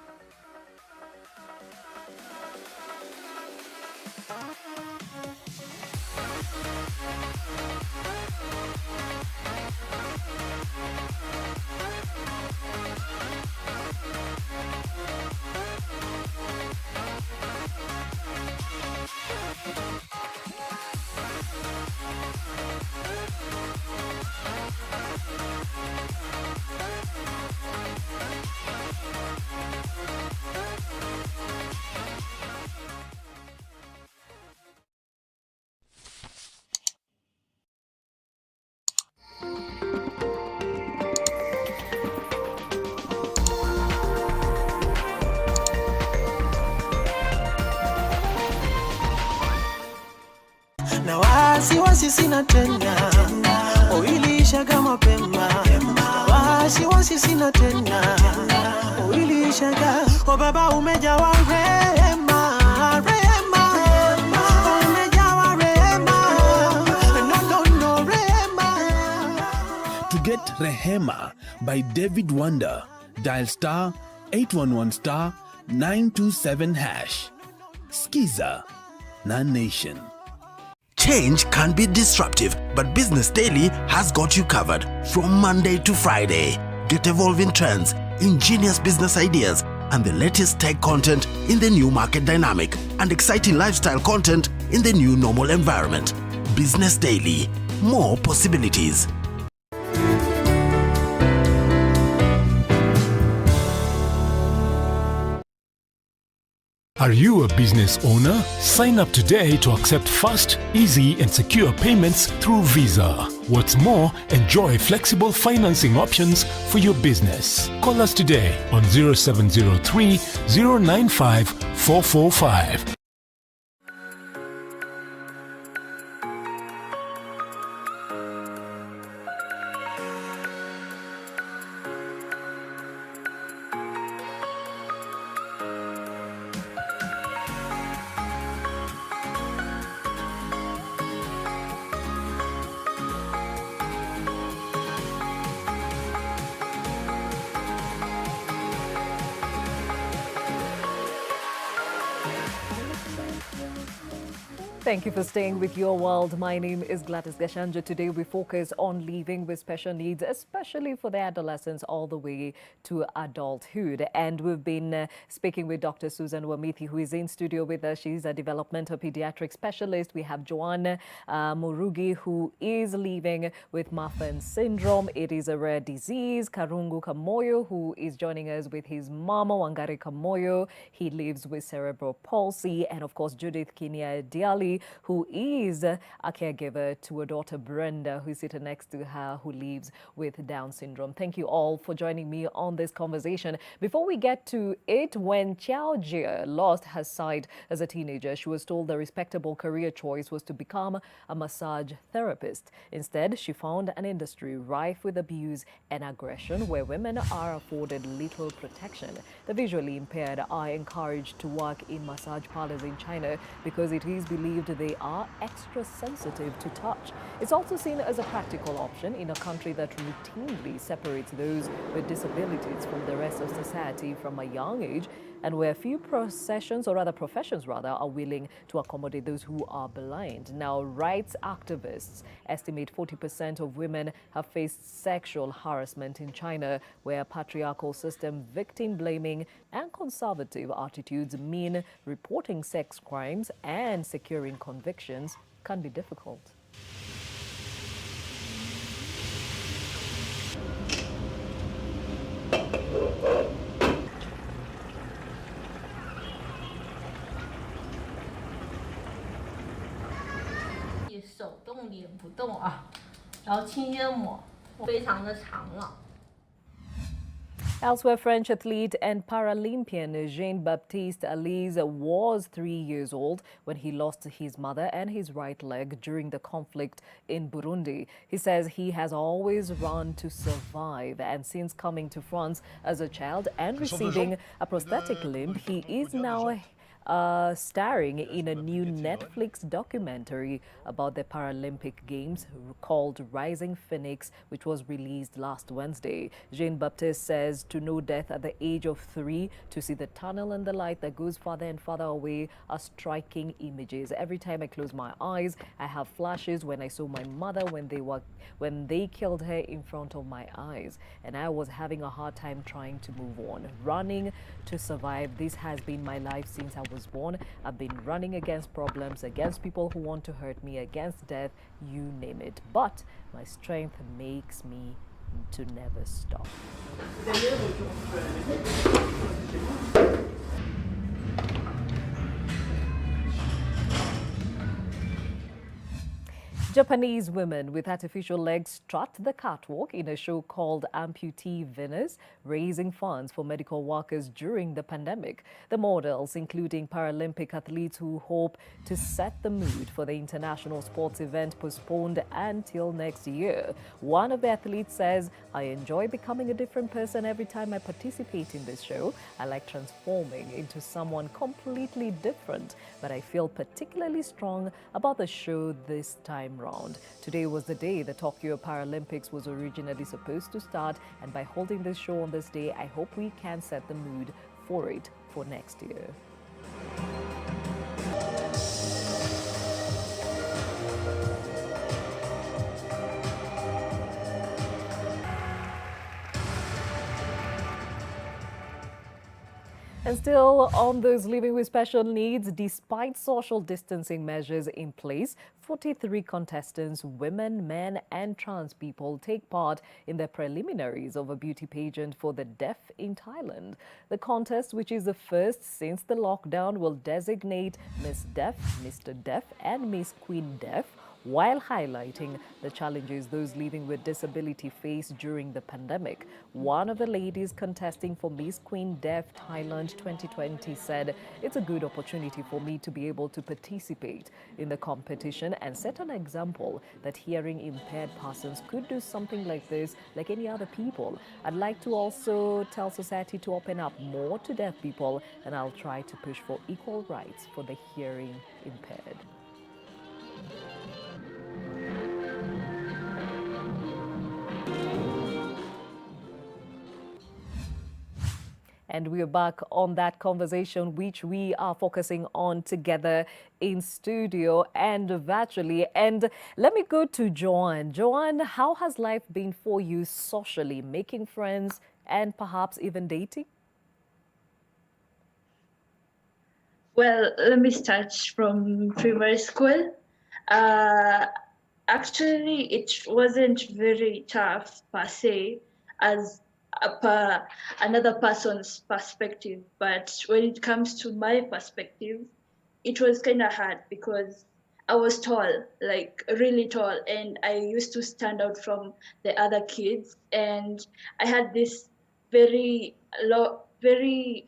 N: na wasiwasi sina tena, uliishaga mapema, wasiwasi sina tena, uliishaga. O Baba umejawa rehema, rehema, umejawa rehema, no rehema.
O: To get Rehema by David Wonder, dial star 811 star 927 hash. Skiza, non-nation.
P: Change can be disruptive, but Business Daily has got you covered from Monday to Friday. Get evolving trends, ingenious business ideas, and the latest tech content in the new market dynamic, and exciting lifestyle content in the new normal environment. Business Daily, more possibilities.
Q: Are you a business owner? Sign up today to accept fast, easy, and secure payments through Visa. What's more, enjoy flexible financing options for your business. Call us today on 0703 095 445.
B: Thank you for staying with Your World. My name is Gladys Gachanja. Today we focus on living with special needs, especially for the adolescents all the way to adulthood. And we've been speaking with Dr. Susan Wamithi, who is in studio with us. She's a developmental pediatric specialist. We have Joanne Murugi, who is living with Marfan syndrome. It is a rare disease. Karungu Kamoyo, who is joining us with his mama, Wangari Kamoyo. He lives with cerebral palsy. And of course, Judith Kinia Diali, who is a caregiver to a daughter, Brenda, who is sitting next to her, who lives with Down syndrome. Thank you all for joining me on this conversation. Before we get to it, when Chiao Jia lost her sight as a teenager, she was told the respectable career choice was to become a massage therapist. Instead, she found an industry rife with abuse and aggression where women are afforded little protection. The visually impaired are encouraged to work in massage parlors in China because it is believed they are extra sensitive to touch. It's also seen as a practical option in a country that routinely separates those with disabilities from the rest of society from a young age, and where few professions are willing to accommodate those who are blind. Now, rights activists estimate 40% of women have faced sexual harassment in China, where patriarchal system, victim blaming, and conservative attitudes mean reporting sex crimes and securing convictions can be difficult. Elsewhere, French athlete and Paralympian Jean-Baptiste Alize was 3 years old when he lost his mother and his right leg during the conflict in Burundi. He says he has always run to survive, and since coming to France as a child and receiving a prosthetic limb, he is now starring in a new Netflix documentary about the Paralympic Games called Rising Phoenix, which was released last Wednesday. Jean-Baptiste says to know death at the age of 3, to see the tunnel and the light that goes farther and farther away are striking images. Every time I close my eyes, I have flashes when I saw my mother when they killed her in front of my eyes, and I was having a hard time trying to move on, running to survive. This has been my life since I was born. I've been running against problems, against people who want to hurt me, against death, you name it. But my strength makes me to never stop. Japanese women with artificial legs strut the catwalk in a show called Amputee Venus, raising funds for medical workers during the pandemic. The models, including Paralympic athletes who hope to set the mood for the international sports event postponed until next year. One of the athletes says, "I enjoy becoming a different person every time I participate in this show. I like transforming into someone completely different, but I feel particularly strong about the show this time round." Today was the day the Tokyo Paralympics was originally supposed to start, and by holding this show on this day, I hope we can set the mood for it for next year. And still on those living with special needs, despite social distancing measures in place, 43 contestants, women, men and trans people, take part in the preliminaries of a beauty pageant for the deaf in Thailand. The contest, which is the first since the lockdown, will designate Miss Deaf, Mr. Deaf and Miss Queen Deaf, while highlighting the challenges those living with disability face during the pandemic. One of the ladies contesting for Miss Queen Deaf Thailand 2020 said, "It's a good opportunity for me to be able to participate in the competition and set an example that hearing impaired persons could do something like this like any other people. I'd like to also tell society to open up more to deaf people, and I'll try to push for equal rights for the hearing impaired." And we are back on that conversation, which we are focusing on together in studio and virtually. And let me go to Joanne. Joanne, how has life been for you socially, making friends and perhaps even dating?
K: Well, let me start from primary school. Actually, it wasn't very tough per se as another person's perspective, but when it comes to my perspective, it was kind of hard because I was tall, like really tall, and I used to stand out from the other kids, and I had this very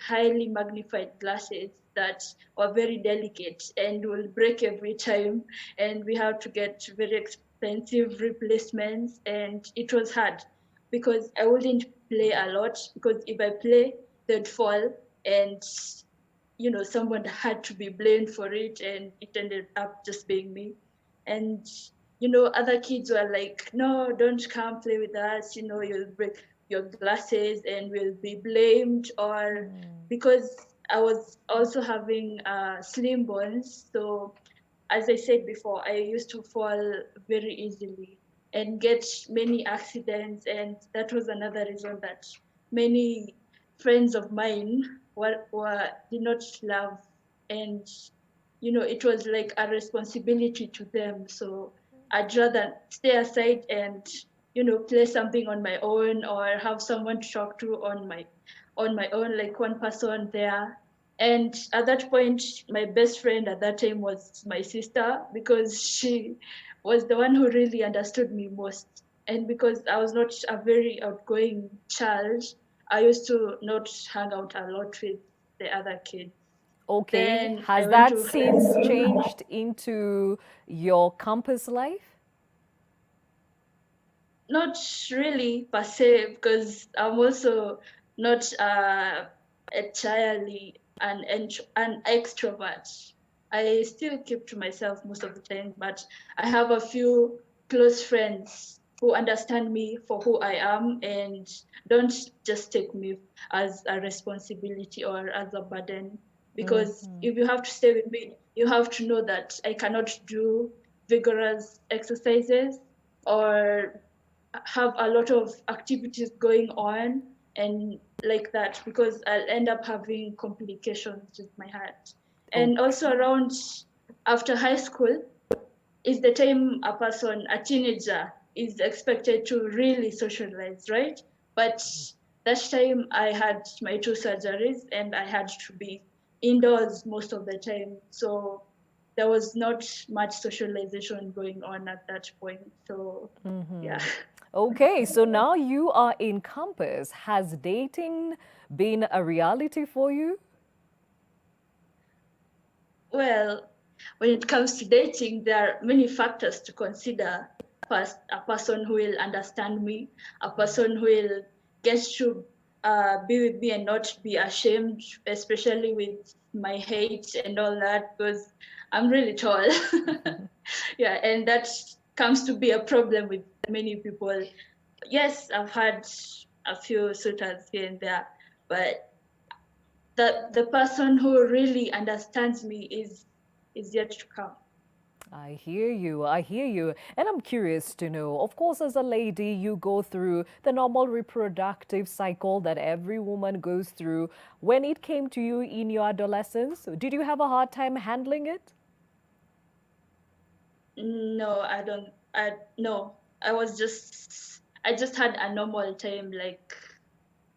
K: highly magnified glasses that were very delicate and will break every time, and we had to get very expensive replacements, and it was hard because I wouldn't play a lot, because if I play, they'd fall, and someone had to be blamed for it, and it ended up just being me. And other kids were like, "No, don't come play with us, you'll break your glasses and will be blamed," or because I was also having slim bones, so as I said before, I used to fall very easily and get many accidents, and that was another reason that many friends of mine did not love, and it was like a responsibility to them. So I'd rather stay aside and play something on my own, or have someone to talk to on my own, like one person there. And at that point, my best friend at that time was my sister, because she was the one who really understood me most. And because I was not a very outgoing child, I used to not hang out a lot with the other kids.
B: Okay,
K: Then
B: has that since changed into your campus life?
K: Not really per se, because I'm also not entirely an extrovert. I still keep to myself most of the time, but I have a few close friends who understand me for who I am and don't just take me as a responsibility or as a burden. Because if you have to stay with me, you have to know that I cannot do vigorous exercises or have a lot of activities going on and like that, because I'll end up having complications with my heart. And also around after high school is the time a teenager is expected to really socialize, right? But that time I had my 2 surgeries and I had to be indoors most of the time. So there was not much socialization going on at that point. So, yeah.
B: Okay, so now you are in campus. Has dating been a reality for you?
K: Well, when it comes to dating, there are many factors to consider. First, a person who will understand me, a person who will get to be with me and not be ashamed, especially with my height and all that, because I'm really tall. Yeah, and that comes to be a problem with many people. Yes, I've had a few suitors here and there, but the person who really understands me is yet to come.
B: I hear you. I hear you. And I'm curious to know, of course, as a lady, you go through the normal reproductive cycle that every woman goes through. When it came to you in your adolescence, did you have a hard time handling it?
K: No, I don't. No, I just had a normal time like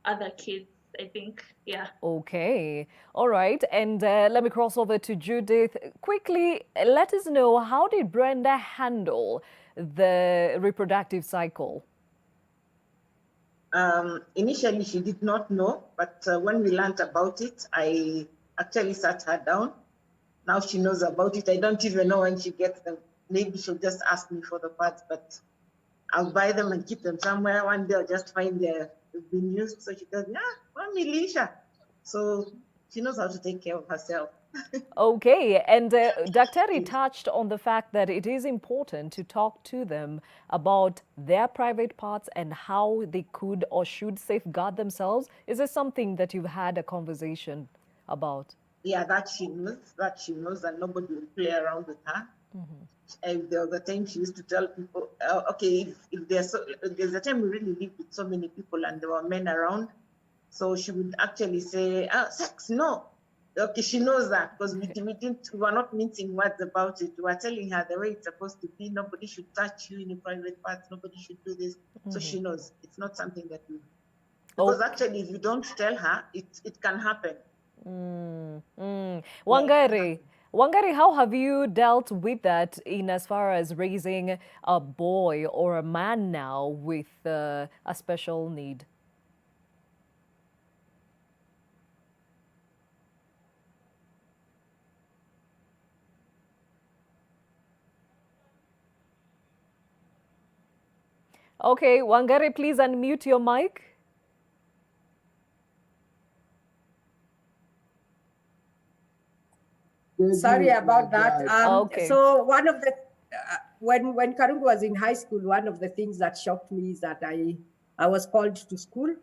K: other kids, I think. Yeah.
B: Okay. All right. And let me cross over to Judith. Quickly, let us know, how did Brenda handle the reproductive cycle?
I: Initially, she did not know, but when we learned about it, I actually sat her down. Now she knows about it. I don't even know when she gets them. Maybe she'll just ask me for the parts, but I'll buy them and keep them somewhere. One day I'll just find they've been used. So she goes, yeah, Mommy Lisha. So she knows how to take care of herself.
B: Okay, and Daktari touched on the fact that it is important to talk to them about their private parts and how they could or should safeguard themselves. Is this something that you've had a conversation about?
I: Yeah, that she knows that nobody will play around with her. And the other time she used to tell people, okay, if there's a time we really lived with so many people and there were men around, so she would actually say, sex, no. Okay, she knows that because we were not mincing words about it. We were telling her the way it's supposed to be. Nobody should touch you in your private parts. Nobody should do this. So she knows it's not something that we. Because actually, if you don't tell her, it can happen.
B: Wangari, how have you dealt with that in as far as raising a boy or a man now with a special need? Okay, Wangari, please unmute your mic.
J: Sorry about that.
B: Okay.
J: So one of the when Karungu was in high school, one of the things that shocked me is that I was called to school,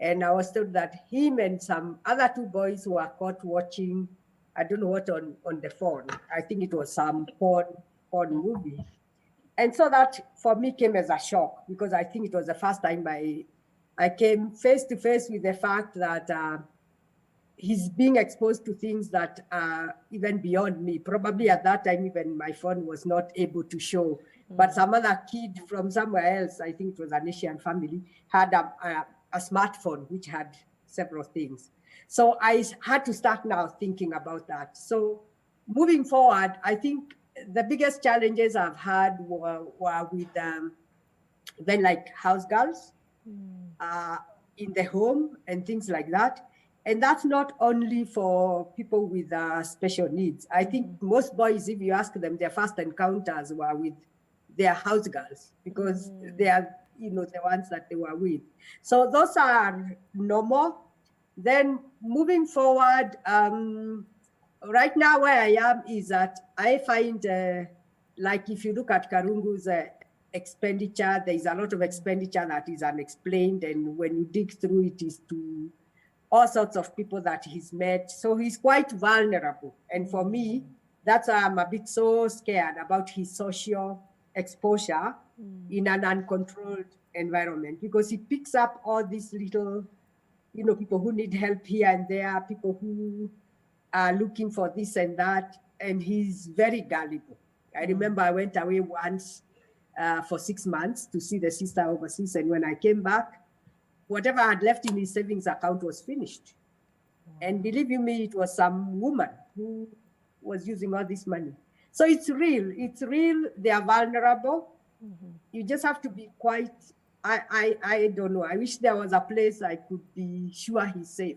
J: and I was told that him and some other two boys were caught watching, I don't know what on the phone. I think it was some porn movie. And so that for me came as a shock, because I think it was the first time I came face to face with the fact that he's being exposed to things that are even beyond me. Probably at that time, even my phone was not able to show. But some other kid from somewhere else, I think it was an Asian family, had a smartphone which had several things. So I had to start now thinking about that. So moving forward, I think the biggest challenges I've had were with then like house girls in the home and things like that. And that's not only for people with special needs. I think most boys, if you ask them, their first encounters were with their house girls, because they are, the ones that they were with. So those are normal. Then moving forward, right now where I am is that I find, like if you look at Karungu's expenditure, there is a lot of expenditure that is unexplained. And when you dig through it, is to all sorts of people that he's met. So he's quite vulnerable. And for me, that's why I'm a bit so scared about his social exposure in an uncontrolled environment, because he picks up all these little, people who need help here and there, people who are looking for this and that, and he's very gullible. I remember I went away once for 6 months to see the sister overseas, and when I came back, whatever I had left in his savings account was finished. And believe you me, it was some woman who was using all this money. So it's real, they are vulnerable. You just have to be quite, I don't know. I wish there was a place I could be sure he's safe.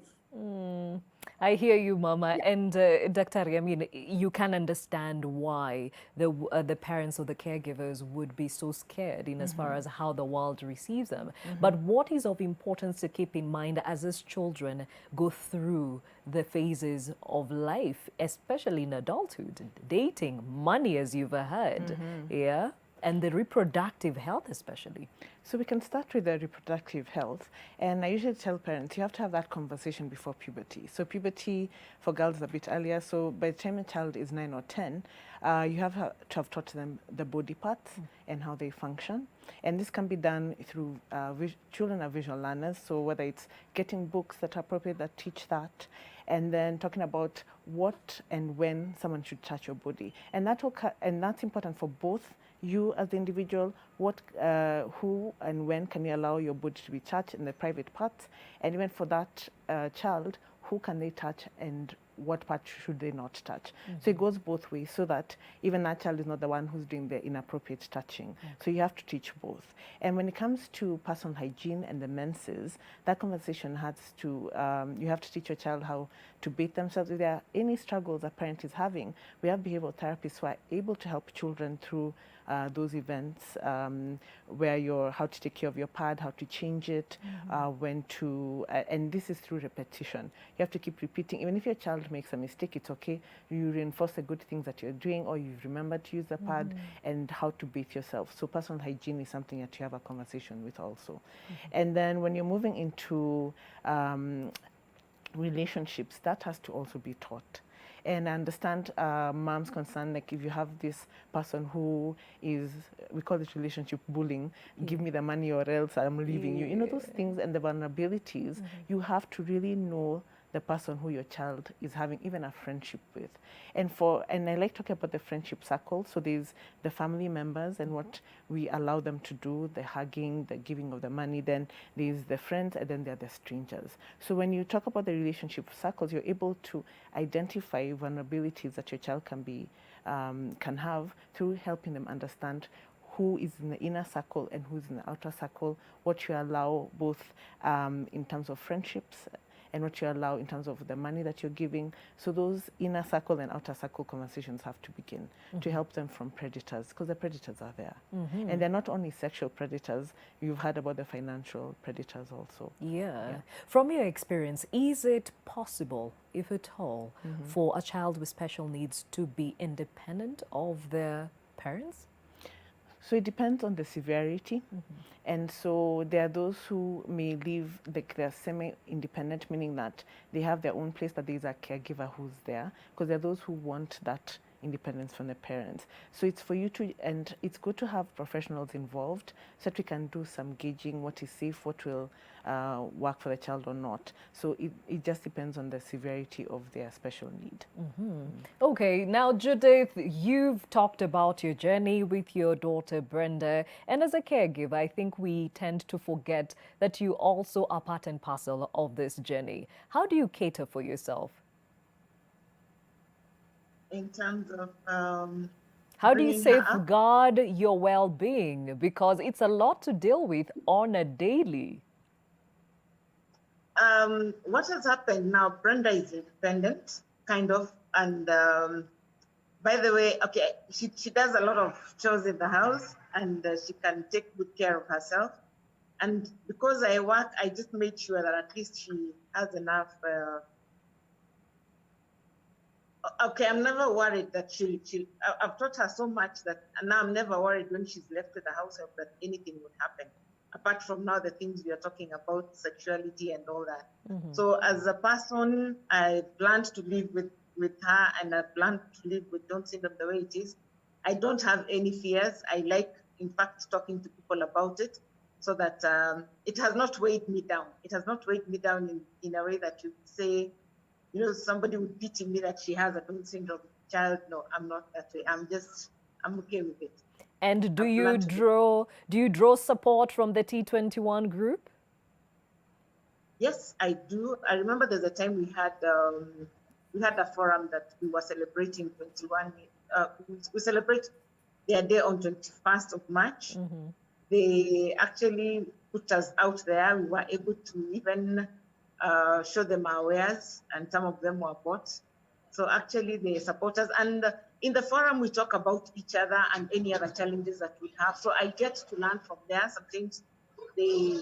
B: I hear you, Mama. Yeah. And Dr. I mean, you can understand why the parents or the caregivers would be so scared in as far as how the world receives them. But what is of importance to keep in mind as these children go through the phases of life, especially in adulthood, dating, money, as you've heard, yeah? And the reproductive health especially.
H: So we can start with the reproductive health. And I usually tell parents, you have to have that conversation before puberty. So puberty for girls is a bit earlier. So by the time a child is 9 or 10, you have to have taught them the body parts and how they function. And this can be done through, children are visual learners. So whether it's getting books that are appropriate that teach that, and then talking about what and when someone should touch your body. And that's important for both you as the individual, who and when can you allow your body to be touched in the private parts, and even for that child, who can they touch and what part should they not touch. So it goes both ways, so that even that child is not the one who's doing the inappropriate touching. So you have to teach both. And when it comes to personal hygiene and the menses, that conversation has to, you have to teach your child how to bathe themselves. If there are any struggles a parent is having, we have behavioral therapists who are able to help children through those events, where how to take care of your pad, how to change it, when to, and this is through repetition. You have to keep repeating. Even if your child makes a mistake, it's okay. You reinforce the good things that you're doing, or you've remembered to use the pad, and how to bathe yourself. So personal hygiene is something that you have a conversation with also. And then when you're moving into relationships, that has to also be taught. And I understand mom's concern, like if you have this person who is, we call it relationship bullying, give me the money or else I'm leaving you. You know, those things and the vulnerabilities, you have to really know the person who your child is having even a friendship with. And I like talking about the friendship circle. So there's the family members and what we allow them to do, the hugging, the giving of the money, then there's the friends, and then there are the strangers. So when you talk about the relationship circles, you're able to identify vulnerabilities that your child can have through helping them understand who is in the inner circle and who's in the outer circle, what you allow both in terms of friendships and what you allow in terms of the money that you're giving. So those inner circle and outer circle conversations have to begin to help them from predators, because the predators are there. And they're not only sexual predators, you've heard about the financial predators also.
B: Yeah. From your experience, is it possible, if at all, for a child with special needs to be independent of their parents?
H: So it depends on the severity. And so there are those who may live, like they're semi-independent, meaning that they have their own place, but there's a caregiver who's there, because there are those who want that independence from the parents. So it's for you to, and it's good to have professionals involved so that we can do some gauging, what is safe, what will work for the child or not. So it just depends on the severity of their special need.
B: Okay, now Judith, you've talked about your journey with your daughter Brenda, and as a caregiver, I think we tend to forget that you also are part and parcel of this journey. How do you cater for yourself?
I: In terms of
B: how do you safeguard your well-being? Because it's a lot to deal with on a daily.
I: What has happened now, Brenda is independent, kind of, and by the way, okay, she does a lot of chores in the house, and she can take good care of herself. And because I work, I just made sure that at least she has enough. Okay, I'm never worried that I've taught her so much that now I'm never worried when she's left at the house that anything would happen. Apart from now the things we are talking about, sexuality and all that. So as a person, I planned to live with her, and I planned to live with Down syndrome the way it is. I don't have any fears. I like, in fact, talking to people about it, so that it has not weighed me down. It has not weighed me down in a way that you say, you know, somebody would pity me that she has a Down syndrome child. No, I'm not that way. I'm okay with it.
B: And do you draw support from the T21 group?
I: Yes, I do. I remember there's a time we had we had a forum that we were celebrating 21, we celebrate their day on 21st of March. They actually put us out there. We were able to even show them our wares, and some of them were bought. So actually they support us. And in the forum, we talk about each other and any other challenges that we have. So I get to learn from there. Sometimes they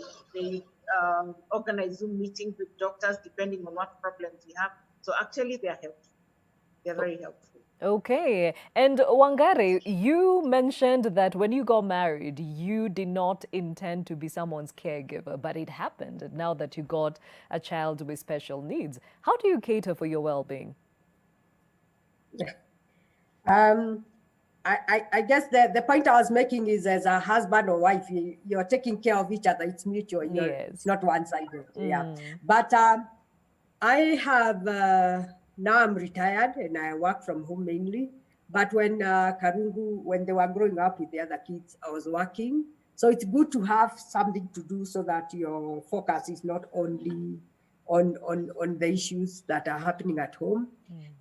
I: organize Zoom meetings with doctors depending on what problems we have. So actually they are helpful. They're very helpful.
B: Okay. And Wangari, you mentioned that when you got married, you did not intend to be someone's caregiver, but it happened now that you got a child with special needs. How do you cater for your well-being?
J: I guess the point I was making is, as a husband or wife, you're taking care of each other. It's mutual.
B: Yes.
J: It's not one-sided. Yeah. But I have, now I'm retired and I work from home mainly. But when Karungu, when they were growing up with the other kids, I was working. So it's good to have something to do so that your focus is not only on the issues that are happening at home.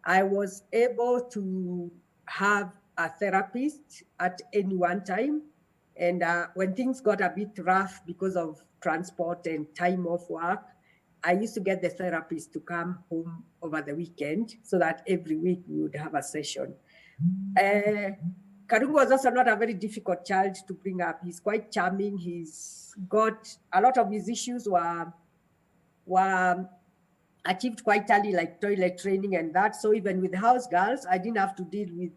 J: I was able to have a therapist at any one time. And when things got a bit rough because of transport and time off work, I used to get the therapist to come home over the weekend so that every week we would have a session. Karungu was also not a very difficult child to bring up. He's quite charming. He's got a lot of his issues were achieved quite early, like toilet training and that. So even with house girls, I didn't have to deal with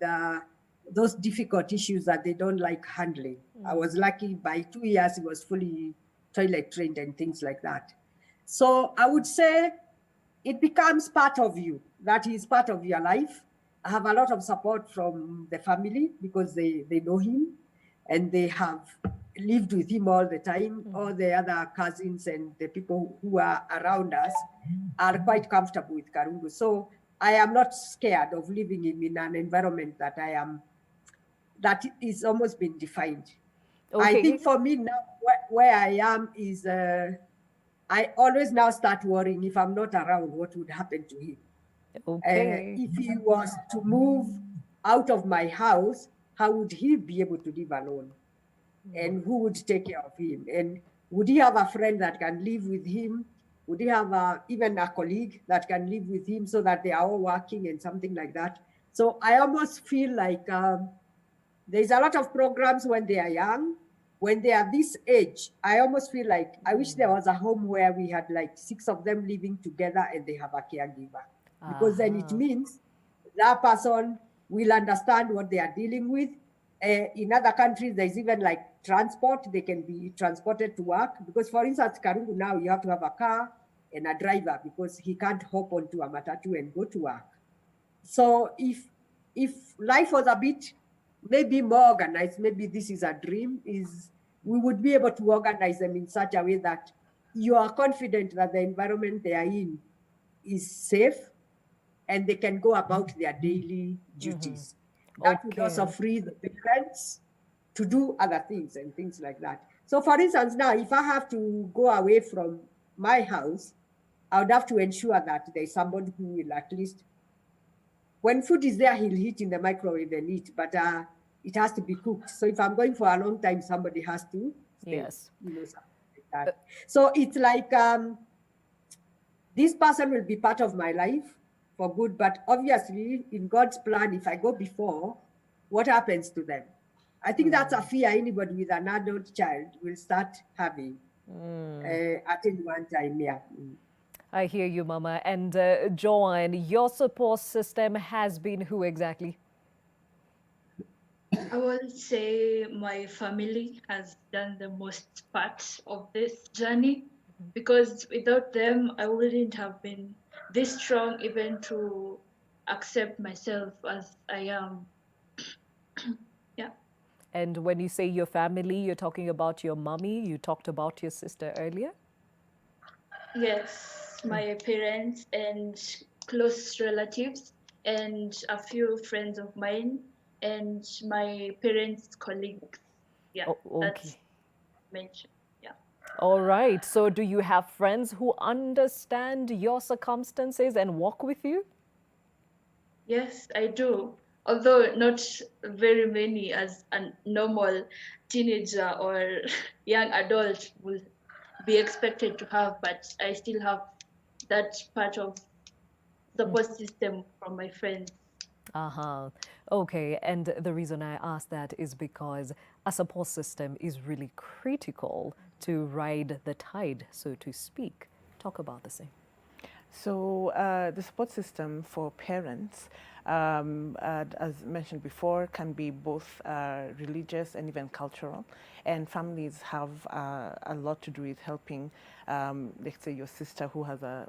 J: those difficult issues that they don't like handling. I was lucky by 2 years, he was fully toilet trained and things like that. So I would say it becomes part of you. That is part of your life. I have a lot of support from the family because they know him and they have lived with him all the time. All the other cousins and the people who are around us are quite comfortable with Karungu. So I am not scared of living him in an environment that is almost been defined.
B: Okay.
J: I think for me now, where I am is, I always now start worrying if I'm not around, what would happen to him?
B: Okay.
J: If he was to move out of my house, how would he be able to live alone? And who would take care of him? And would he have a friend that can live with him? Would he have even a colleague that can live with him so that they are all working and something like that? So I almost feel like there's a lot of programs when they are young. When they are this age, I almost feel like I wish there was a home where we had like 6 of them living together and they have a caregiver. Because then it means that person will understand what they are dealing with. In other countries, there's even like transport. They can be transported to work. Because for instance, Karungu now, you have to have a car and a driver because he can't hop onto a matatu and go to work. So if life was a bit maybe more organized, maybe this is a dream, is we would be able to organize them in such a way that you are confident that the environment they are in is safe and they can go about their daily duties. That would also free the parents to do other things and things like that. So for instance, now, if I have to go away from my house, I would have to ensure that there's somebody who will at least, when food is there, he'll heat in the microwave and eat, but it has to be cooked. So if I'm going for a long time, somebody has to stay,
B: Yes.
J: something like that. So it's like, this person will be part of my life for good, but obviously in God's plan, if I go before, what happens to them? I think that's a fear anybody with an adult child will start having at any one time, yeah.
B: I hear you, Mama. And Joanne, your support system has been who exactly?
K: I would say my family has done the most part of this journey because without them, I wouldn't have been this strong even to accept myself as I am. Yeah.
B: And when you say your family, you're talking about your mommy. You talked about your sister earlier.
K: Yes, my parents and close relatives and a few friends of mine and my parents' colleagues. Yeah, that's mentioned. Yeah.
B: All right. So do you have friends who understand your circumstances and walk with you?
K: Yes, I do. Although not very many as a normal teenager or young adult will be expected to have, but I still have that part of support system from my friends.
B: Uh-huh. Okay, and the reason I ask that is because a support system is really critical to ride the tide, so to speak. Talk about the same.
H: So the support system for parents, as mentioned before, can be both religious and even cultural. And families have a lot to do with helping, let's say, your sister who has a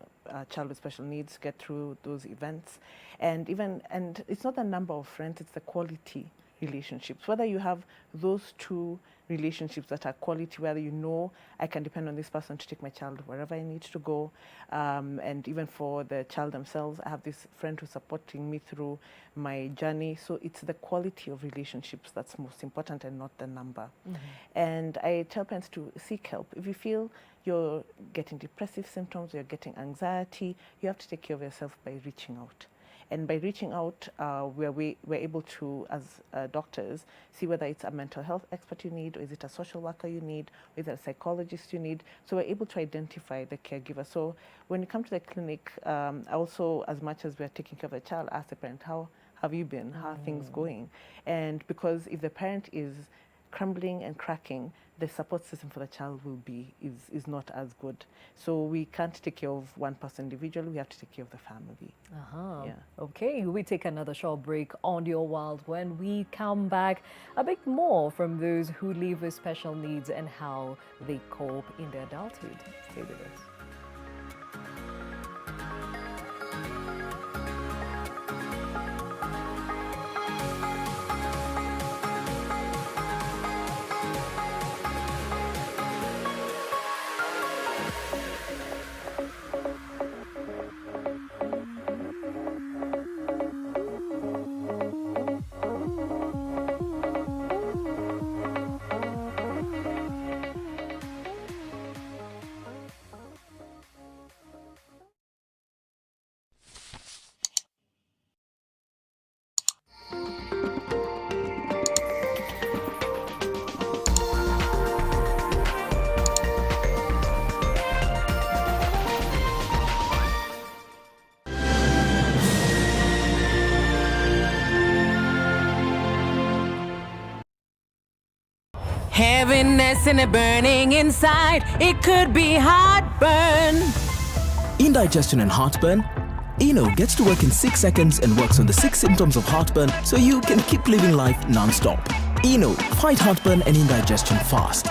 H: child with special needs get through those events. And it's not the number of friends, it's the quality relationships. Whether you have those two relationships that are quality, whether you know I can depend on this person to take my child wherever I need to go, and even for the child themselves, I have this friend who's supporting me through my journey. So it's the quality of relationships that's most important and not the number. And I tell parents to seek help. If you feel you're getting depressive symptoms, you're getting anxiety, you have to take care of yourself by reaching out. And by reaching out, we're able to, as doctors, see whether it's a mental health expert you need, or is it a social worker you need, or is it a psychologist you need. So we're able to identify the caregiver. So when you come to the clinic, also, as much as we're taking care of the child, ask the parent, how have you been? How are things going? And because if the parent is crumbling and cracking, the support system for the child is not as good. So we can't take care of one person individually, we have to take care of the family. Yeah.
B: Okay, we take another short break on Your World. When we come back, a bit more from those who live with special needs and how they cope in their adulthood. Stay with us.
R: Heaviness and a burning inside, it could be heartburn.
O: Indigestion and heartburn? Eno gets to work in 6 seconds and works on the 6 symptoms of heartburn so you can keep living life non-stop. Eno, fight heartburn and indigestion fast.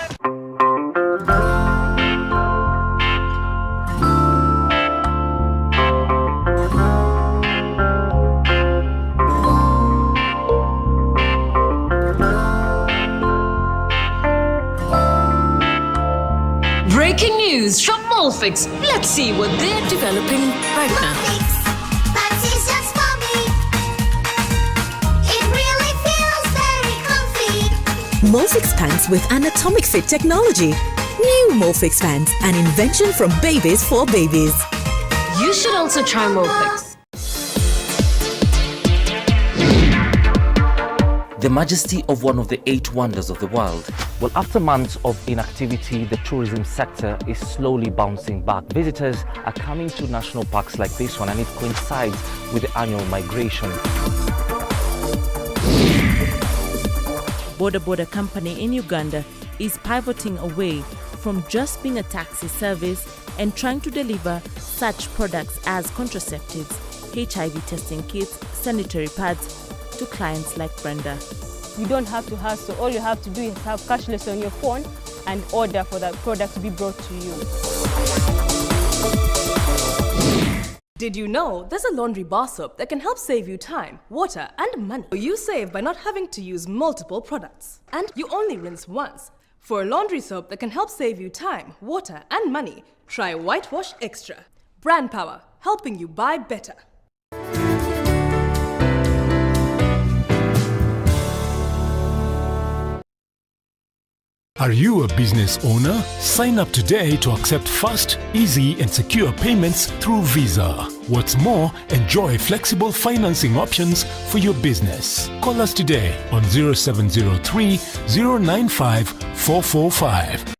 R: Breaking news from Molfix. Let's see what they're developing right now.
S: Pants is just for me. It really feels very comfy.
T: Molfix pants with anatomic fit technology. New Molfix pants, an invention from babies for babies.
R: You should also try Molfix.
U: The majesty of one of the 8 wonders of the world. Well, after months of inactivity, the tourism sector is slowly bouncing back. Visitors are coming to national parks like this one, and it coincides with the annual migration.
V: Boda Boda Company in Uganda is pivoting away from just being a taxi service and trying to deliver such products as contraceptives, HIV testing kits, sanitary pads, to clients like Brenda.
W: You don't have to hustle. All you have to do is have cashless on your phone and order for that product to be brought to you.
X: Did you know there's a laundry bar soap that can help save you time, water, and money? You save by not having to use multiple products. And you only rinse once. For a laundry soap that can help save you time, water, and money, try Whitewash Extra. Brand power, helping you buy better.
Q: Are you a business owner? Sign up today to accept fast, easy, and secure payments through Visa. What's more, enjoy flexible financing options for your business. Call us today on 0703 095 445.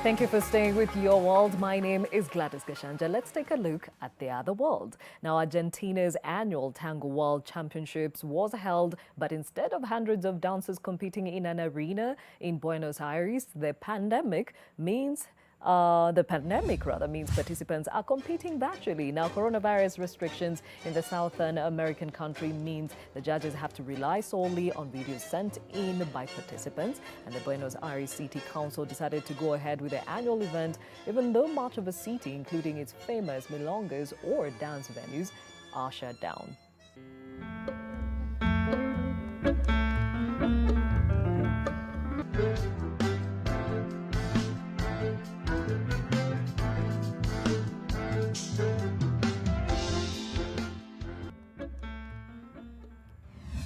B: Thank you for staying with Your World. My name is Gladys Gachanja. Let's take a look at the other world. Now, Argentina's annual Tango World Championships was held, but instead of hundreds of dancers competing in an arena in Buenos Aires, the pandemic means participants are competing virtually. Now, coronavirus restrictions in the Southern American country means the judges have to rely solely on videos sent in by participants. And the Buenos Aires City Council decided to go ahead with the annual event, even though much of the city, including its famous milongas or dance venues, are shut down.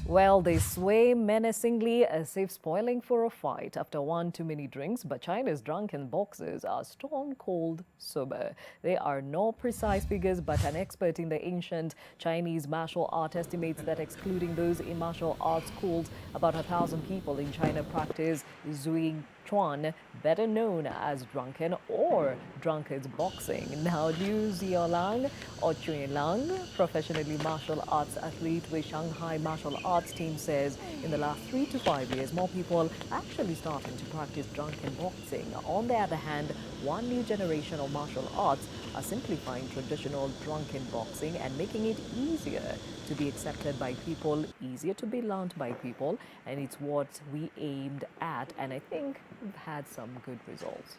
B: Well, they sway menacingly as if spoiling for a fight after one too many drinks, but China's drunken boxers are stone cold sober. They are no precise figures, but an expert in the ancient Chinese martial art estimates that excluding those in martial arts schools, about 1,000 people in China practice Zhuing Chuan, better known as drunken or drunkards boxing. Now, Liu Xiaolang or Chuanlang, professionally martial arts athlete with Shanghai Martial Arts team, says in the last 3 to 5 years, more people actually starting to practice drunken boxing. On the other hand, one new generation of martial arts are simplifying traditional drunken boxing and making it easier to be accepted by people, easier to be learned by people, and it's what we aimed at, and I think we've had some good results.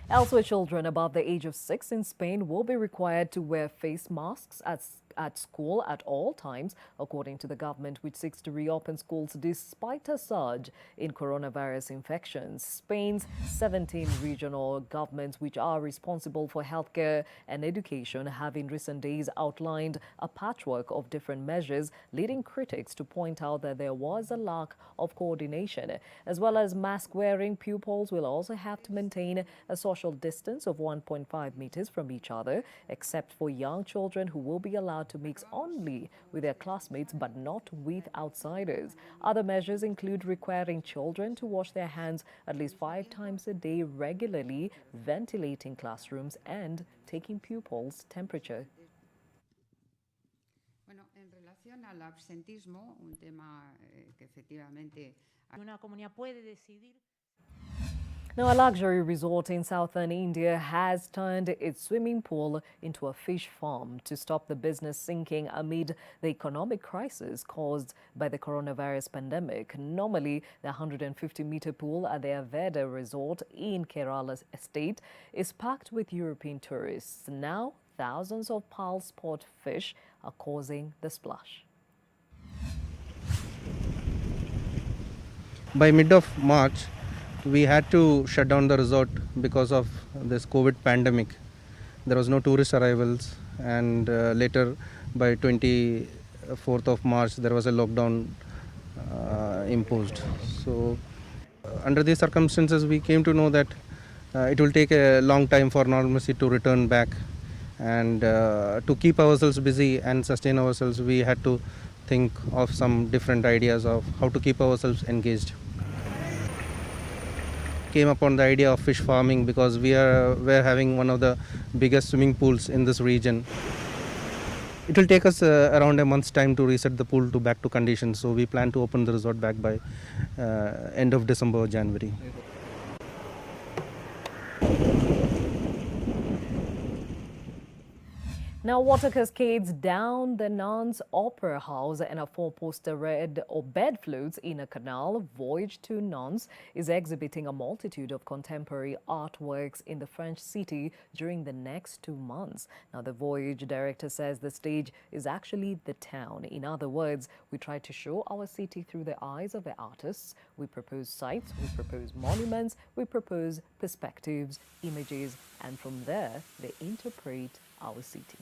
B: Elsewhere, children above the age of 6 in Spain will be required to wear face masks at school at all times, according to the government, which seeks to reopen schools despite a surge in coronavirus infections. Spain's 17 regional governments, which are responsible for healthcare and education, have in recent days outlined a patchwork of different measures, leading critics to point out that there was a lack of coordination. As well as mask wearing, pupils will also have to maintain a social distance of 1.5 meters from each other, except for young children who will be allowed to mix only with their classmates but not with outsiders. Other measures include requiring children to wash their hands at least 5 times a day regularly, ventilating classrooms, and taking pupils' temperature.
A: Bueno, en relación al absentismo, un tema que efectivamente una comunidad puede decidir.
B: Now, a luxury resort in southern India has turned its swimming pool into a fish farm to stop the business sinking amid the economic crisis caused by the coronavirus pandemic. Normally, the 150-meter pool at the Aveda resort in Kerala state is packed with European tourists. Now, thousands of pearl spot fish are causing the splash.
C: By mid of March, we had to shut down the resort because of this COVID pandemic. There was no tourist arrivals, and later by 24th of March there was a lockdown imposed. So under these circumstances we came to know that it will take a long time for normalcy to return back, and to keep ourselves busy and sustain ourselves, we had to think of some different ideas of how to keep ourselves engaged. Came upon the idea of fish farming because we're having one of the biggest swimming pools in this region. It will take us around a month's time to reset the pool to back to condition, so we plan to open the resort back by end of December or January.
B: Now, water cascades down the Nuns Opera House and a four-poster red or bed floats in a canal. Voyage to Nuns is exhibiting a multitude of contemporary artworks in the French city during the next 2 months. Now, the Voyage director says the stage is actually the town. In other words, we try to show our city through the eyes of the artists. We propose sites, we propose monuments, we propose perspectives, images, and from there, they interpret our city.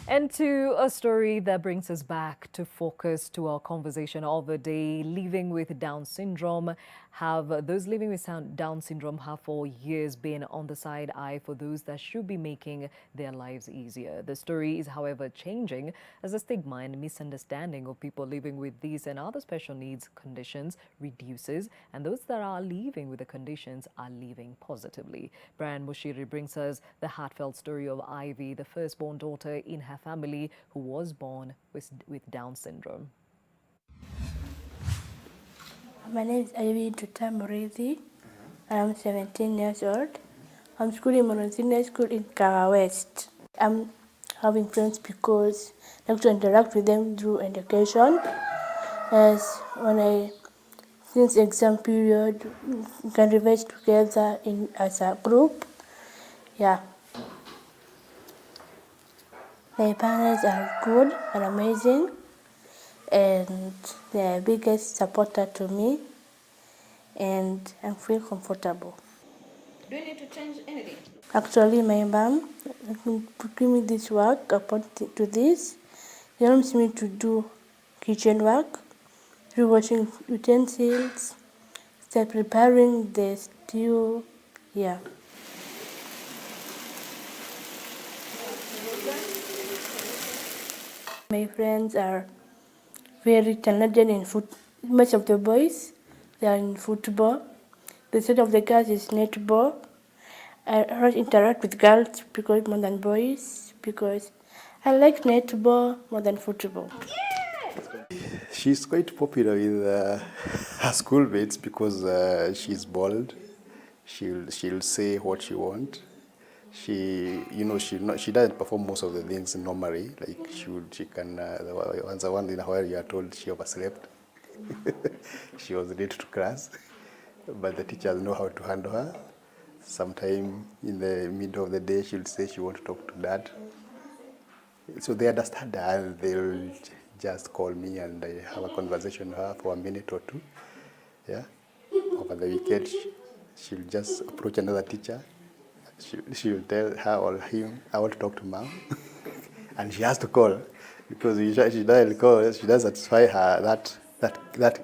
B: And to a story that brings us back to focus to our conversation of the day. Living with Down syndrome those living with Down syndrome have for years been on the side eye for those that should be making their lives easier. The story is, however, changing as the stigma and misunderstanding of people living with these and other special needs conditions reduces, and those that are living with the conditions are living positively. Brian Mushiri brings us the heartfelt story of Ivy, the firstborn daughter in her family who was born with Down syndrome.
D: My name is Ivy Tutamurithi, and I'm 17 years old. I'm schooling in Montreal School in Kawa West. I'm having friends because I like to interact with them through education. Since exam period, we can revise together as a group. Yeah. My parents are good and amazing, and they're the biggest supporter to me, and I feel comfortable.
E: Do you need to change anything?
D: Actually, my mom put me this work upon to this. She helps me to do kitchen work, washing utensils, start preparing the stew. Yeah. My friends are very talented in football. Most of the boys, they are in football. The set of the girls is netball. I always interact with girls because more than boys, because I like netball more than football.
F: She's quite popular with her schoolmates because she's bold. She'll say what she wants. She doesn't perform most of the things normally. Like she can once in a while you are told she overslept. She was late to class, but the teachers know how to handle her. Sometime in the middle of the day, she'll say she wants to talk to dad. So they understand her and they'll just call me and I have a conversation with her for a minute or two. Yeah. Over the weekend, she'll just approach another teacher. She'll tell her or him, I want to talk to mom. And she has to call because she doesn't call, she doesn't satisfy her that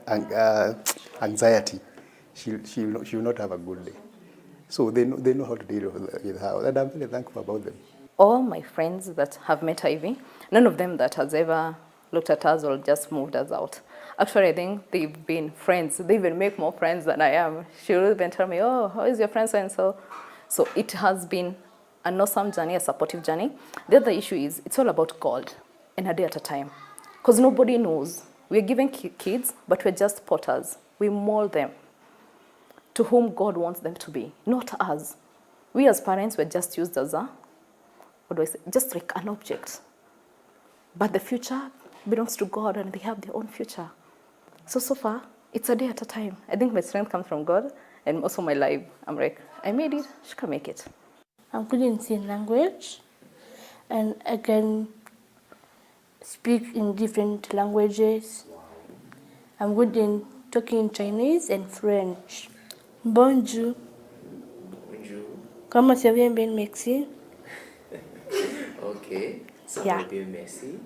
F: anxiety. She will not have a good day. So they know how to deal with her, and I'm very thankful about them.
E: All my friends that have met Ivy, none of them that has ever looked at us or just moved us out. Actually, I think they've been friends. They even make more friends than I am. She will even tell me, oh, how is your friend so-and-so? So it has been an awesome journey, a supportive journey. The other issue is it's all about God and a day at a time. Because nobody knows. We're giving kids, but we're just potters. We mold them to whom God wants them to be, not us. We as parents were just used as just like an object. But the future belongs to God and they have their own future. So far, it's a day at a time. I think my strength comes from God and also my life. I'm like, I made it, she can make it.
D: I'm good in sign language and I can speak in different languages. I'm good in talking in Chinese and French. Bonjour.
E: Bonjour.
D: Comment ça vient bien, merci?
E: Okay. Ça
D: Yeah.
E: va bien, merci.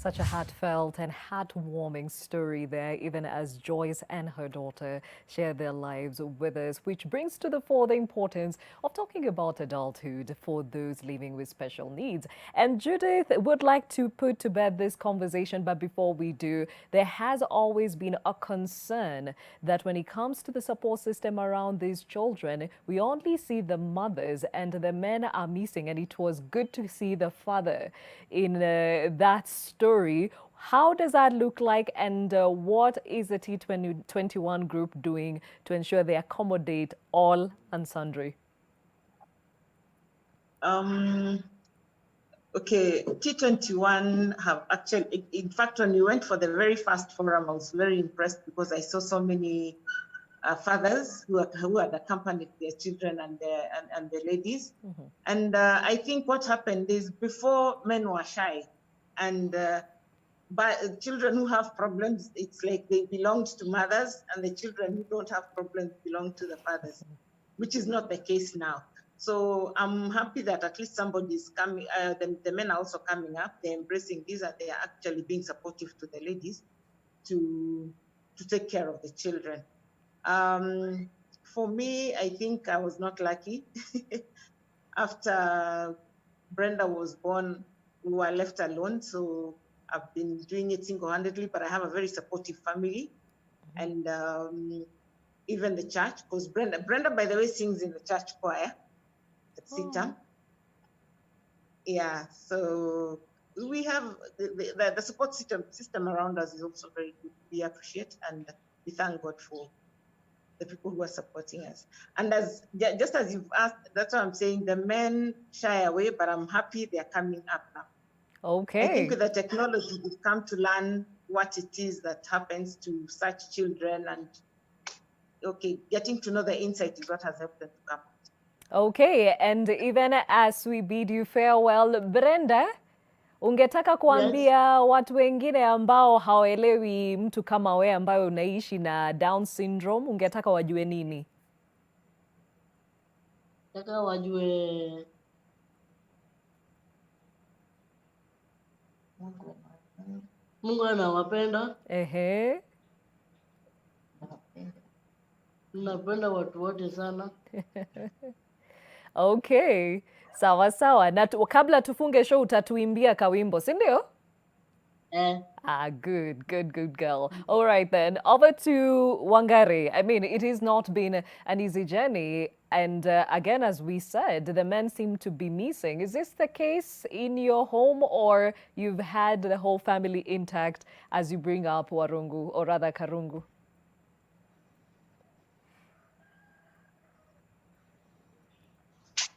B: Such a heartfelt and heartwarming story there, even as Joyce and her daughter share their lives with us, which brings to the fore the importance of talking about adulthood for those living with special needs. And Judith would like to put to bed this conversation, but before we do, there has always been a concern that when it comes to the support system around these children, we only see the mothers and the men are missing, and it was good to see the father in that story. How does that look like, and what is the T21 group doing to ensure they accommodate all and sundry?
I: Okay, T21 have actually, in fact, when we went for the very first forum, I was very impressed because I saw so many fathers who had accompanied their children and the ladies. And I think what happened is before men were shy, and but children who have problems, it's like they belonged to mothers, and the children who don't have problems belong to the fathers, which is not the case now. So I'm happy that at least somebody is coming, the men are also coming up, they're embracing this, and they are actually being supportive to the ladies to take care of the children. For me, I think I was not lucky. After Brenda was born, we were left alone. So I've been doing it single-handedly, but I have a very supportive family. And even the church, because Brenda, by the way, sings in the church choir at Sita. Yeah, so we have the support system around us is also very good. We appreciate and we thank God for the people who are supporting us. And just as you've asked, that's what I'm saying, the men shy away, but I'm happy they're coming up now.
B: Okay.
I: I think with the technology, we've come to learn what it is that happens to such children, and okay, getting to know the insight is what has helped them to come.
B: Okay, and even as we bid you farewell, Brenda, ungetaka kuambia watu wengine ambao hawaelewi mtu kama wewe ambayo unaishi na Down syndrome, ungetaka wajue nini?
G: Nataka wajue Mungu anawapenda.
B: Ehe.
G: Napenda watu wote sana.
B: Okay, sawa sawa. Na kabla tufunge show utatuimbia kawimbo, si ndio? Good girl. All right then, over to Wangari. I mean, it has not been an easy journey. And again, as we said, the men seem to be missing. Is this the case in your home, or you've had the whole family intact as you bring up Warungu, or rather Karungu?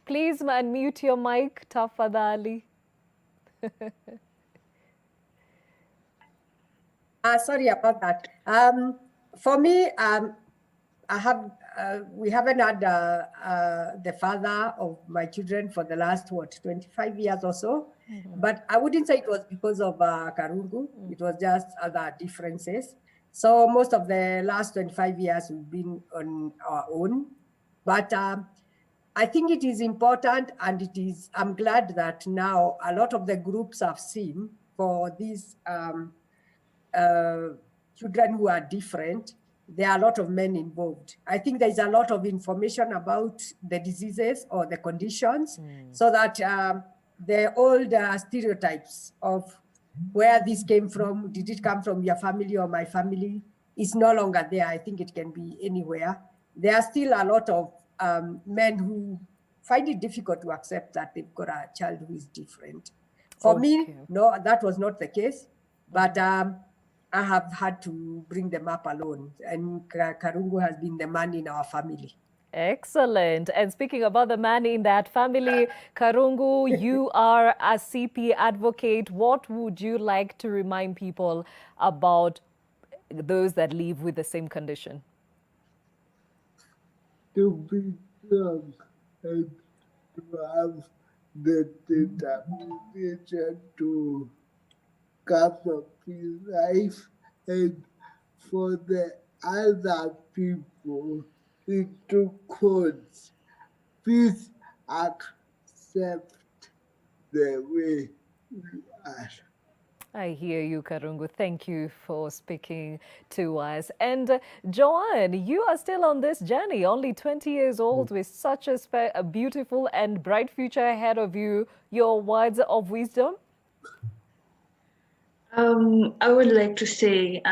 B: Please unmute your mic, tafadhali.
J: Sorry about that. For me, we haven't had the father of my children for the last, 25 years or so. But I wouldn't say it was because of Karungu. It was just other differences. So most of the last 25 years, we've been on our own. But I think it is important, and I'm glad that now a lot of the groups I've seen for these children who are different, there are a lot of men involved. I think there's a lot of information about the diseases or the conditions, so that the old stereotypes of where this came from, did it come from your family or my family, is no longer there. I think it can be anywhere. There are still a lot of men who find it difficult to accept that they've got a child who is different. For me, no, that was not the case, but I have had to bring them up alone, and Karungu has been the man in our family.
B: Excellent. And speaking about the man in that family, Karungu, you are a CP advocate. What would you like to remind people about those that live with the same condition?
L: To be strong and to have the determination to cover his life, and for the other people into courts, please accept the way you are.
B: I hear you, Karungu. Thank you for speaking to us. And Joanne, you are still on this journey, only 20 years old, with such a beautiful and bright future ahead of you. Your words of wisdom?
K: I would like to say,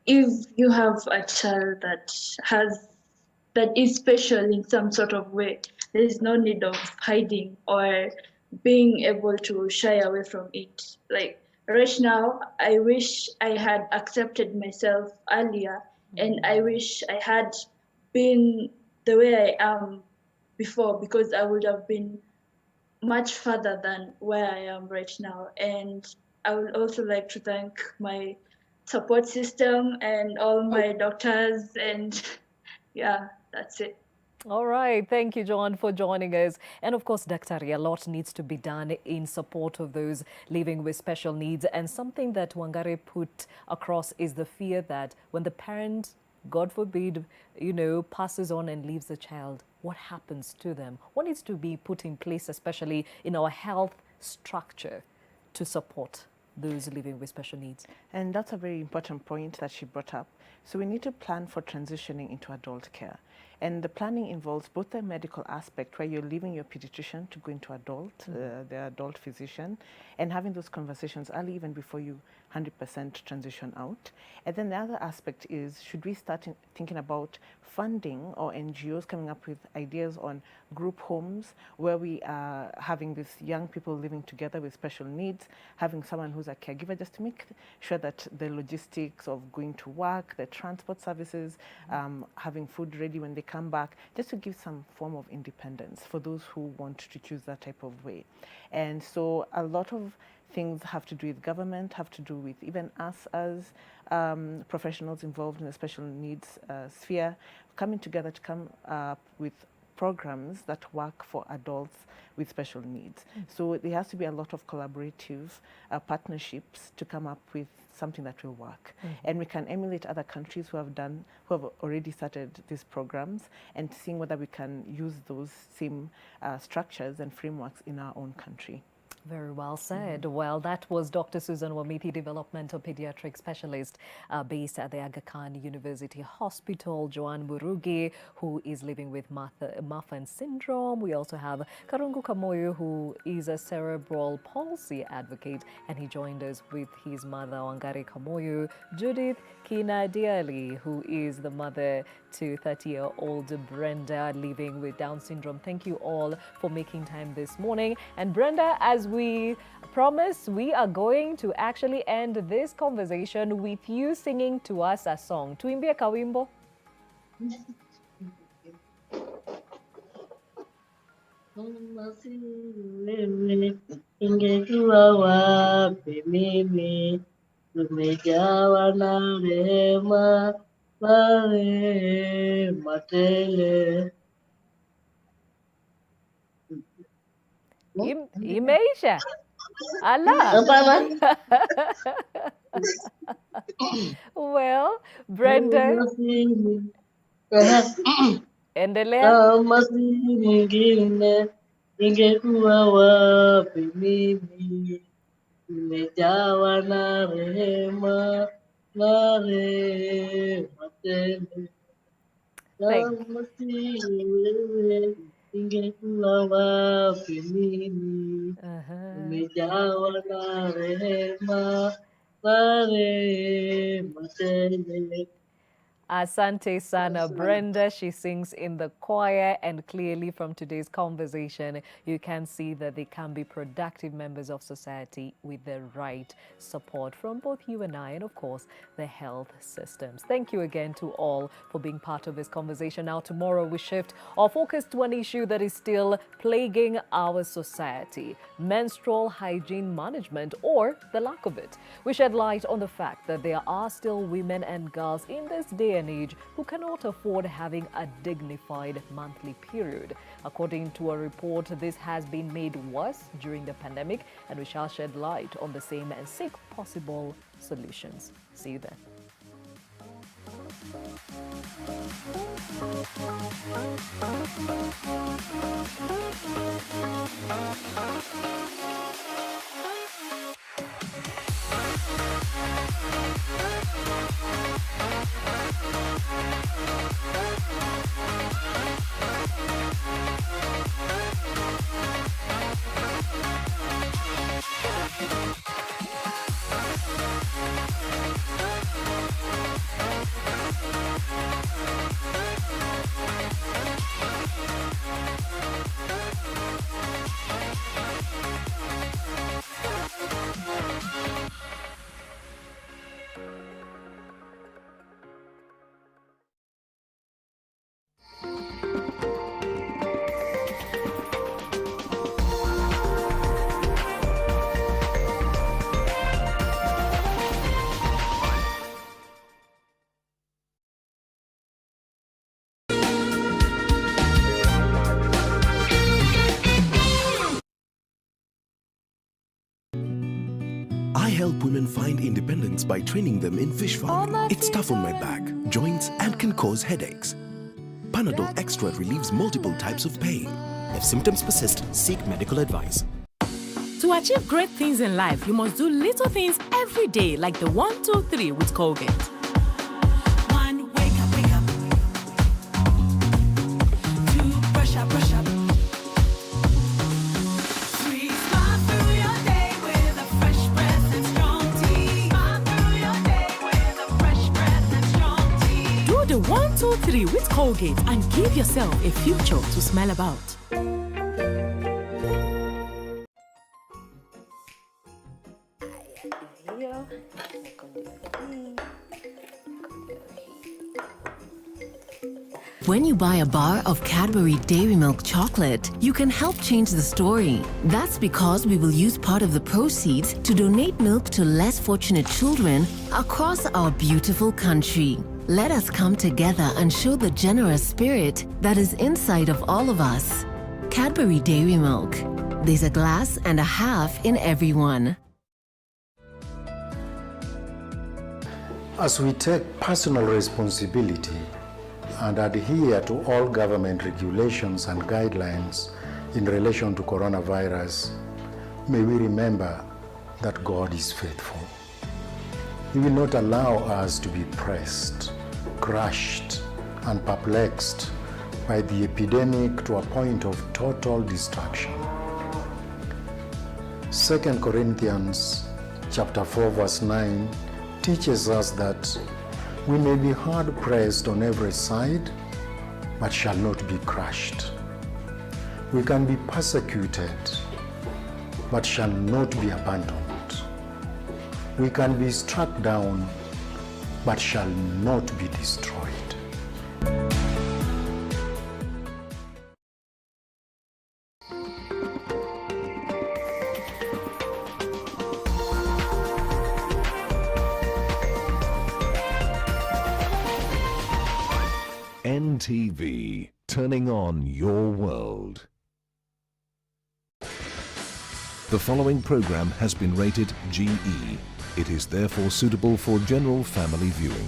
K: if you have a child that is special in some sort of way, there is no need of hiding or being able to shy away from it. Like right now, I wish I had accepted myself earlier, and I wish I had been the way I am before, because I would have been much further than where I am right now. And I would also like to thank my support system and all my doctors, and yeah, that's it.
B: All right. Thank you, John, for joining us. And of course, Daktari, a lot needs to be done in support of those living with special needs. And something that Wangari put across is the fear that when the parent, God forbid, passes on and leaves the child, what happens to them? What needs to be put in place, especially in our health structure, to support those living with special needs?
H: And that's a very important point that she brought up. So we need to plan for transitioning into adult care. And the planning involves both the medical aspect, where you're leaving your pediatrician to go into the adult physician, and having those conversations early, even before you 100% transition out. And then the other aspect is, should we start thinking about funding, or NGOs coming up with ideas on group homes where we are having these young people living together with special needs, having someone who's a caregiver, just to make sure that the logistics of going to work, the transport services, having food ready when they come back, just to give some form of independence for those who want to choose that type of way. And so a lot of things have to do with government, have to do with even us as professionals involved in the special needs sphere, coming together to come up with programs that work for adults with special needs. So there has to be a lot of collaborative partnerships to come up with something that will work. And we can emulate other countries who have already started these programs, and seeing whether we can use those same structures and frameworks in our own country.
B: Very well said. Well, that was Dr. Susan Wamiti, developmental pediatric specialist based at the Aga Khan University Hospital. Joanne Murugi, who is living with Marfan syndrome. We also have Karungu Kamoyo, who is a cerebral palsy advocate, and he joined us with his mother, Wangari Kamoyo. Judith Kinadiali, who is the mother to 30-year-old Brenda living with Down syndrome. Thank you all for making time this morning. And Brenda, as we promised, we are going to actually end this conversation with you singing to us a song. Tuimbie kawimbo.
G: Ingekuwa wapi mimi, tumejawa na rehema, rehema tele.
B: Imeisha. Allah. Well, Brenda. Endelea.
G: Kama si nyingine, ingekuwa wapi mimi, nimejawa na rehema tele. Kama si wewe, ingekuwa wapi mimi, nimejawa na rehema tele.
B: Asante sana, Brenda. She sings in the choir, and clearly from today's conversation, you can see that they can be productive members of society with the right support from both you and I, and of course, the health systems. Thank you again to all for being part of this conversation. Now, tomorrow we shift our focus to an issue that is still plaguing our society: menstrual hygiene management, or the lack of it. We shed light on the fact that there are still women and girls in this day and age who cannot afford having a dignified monthly period. According to a report, this has been made worse during the pandemic, and we shall shed light on the same and seek possible solutions. See you then.
M: I help women find independence by training them in fish farming. It's tough on my back, joints, and can cause headaches. Panadol Extra relieves multiple types of pain.
N: If symptoms persist, seek medical advice.
V: To achieve great things in life, you must do little things every day, like the 1, 2, 3 with Colgate.
O: 1, wake up, wake up. 2, brush up, brush up. 3, smile through your day with a fresh breath and strong tea. Smile through your day with a fresh breath and strong tea.
V: Do the 1, 2, 3 with Colgate and give yourself a future to smell about.
P: When you buy a bar of Cadbury Dairy Milk chocolate, you can help change the story. That's because we will use part of the proceeds to donate milk to less fortunate children across our beautiful country. Let us come together and show the generous spirit that is inside of all of us. Cadbury Dairy Milk. There's a glass and a half in everyone.
Y: As we take personal responsibility and adhere to all government regulations and guidelines in relation to coronavirus, may we remember that God is faithful. He will not allow us to be pressed, crushed, and perplexed by the epidemic to a point of total destruction. 2 Corinthians chapter 4 verse 9 teaches us that we may be hard pressed on every side, but shall not be crushed. We can be persecuted, but shall not be abandoned. We can be struck down, but shall not be destroyed.
Z: NTV, turning on your world. The following program has been rated GE. It is therefore suitable for general family viewing.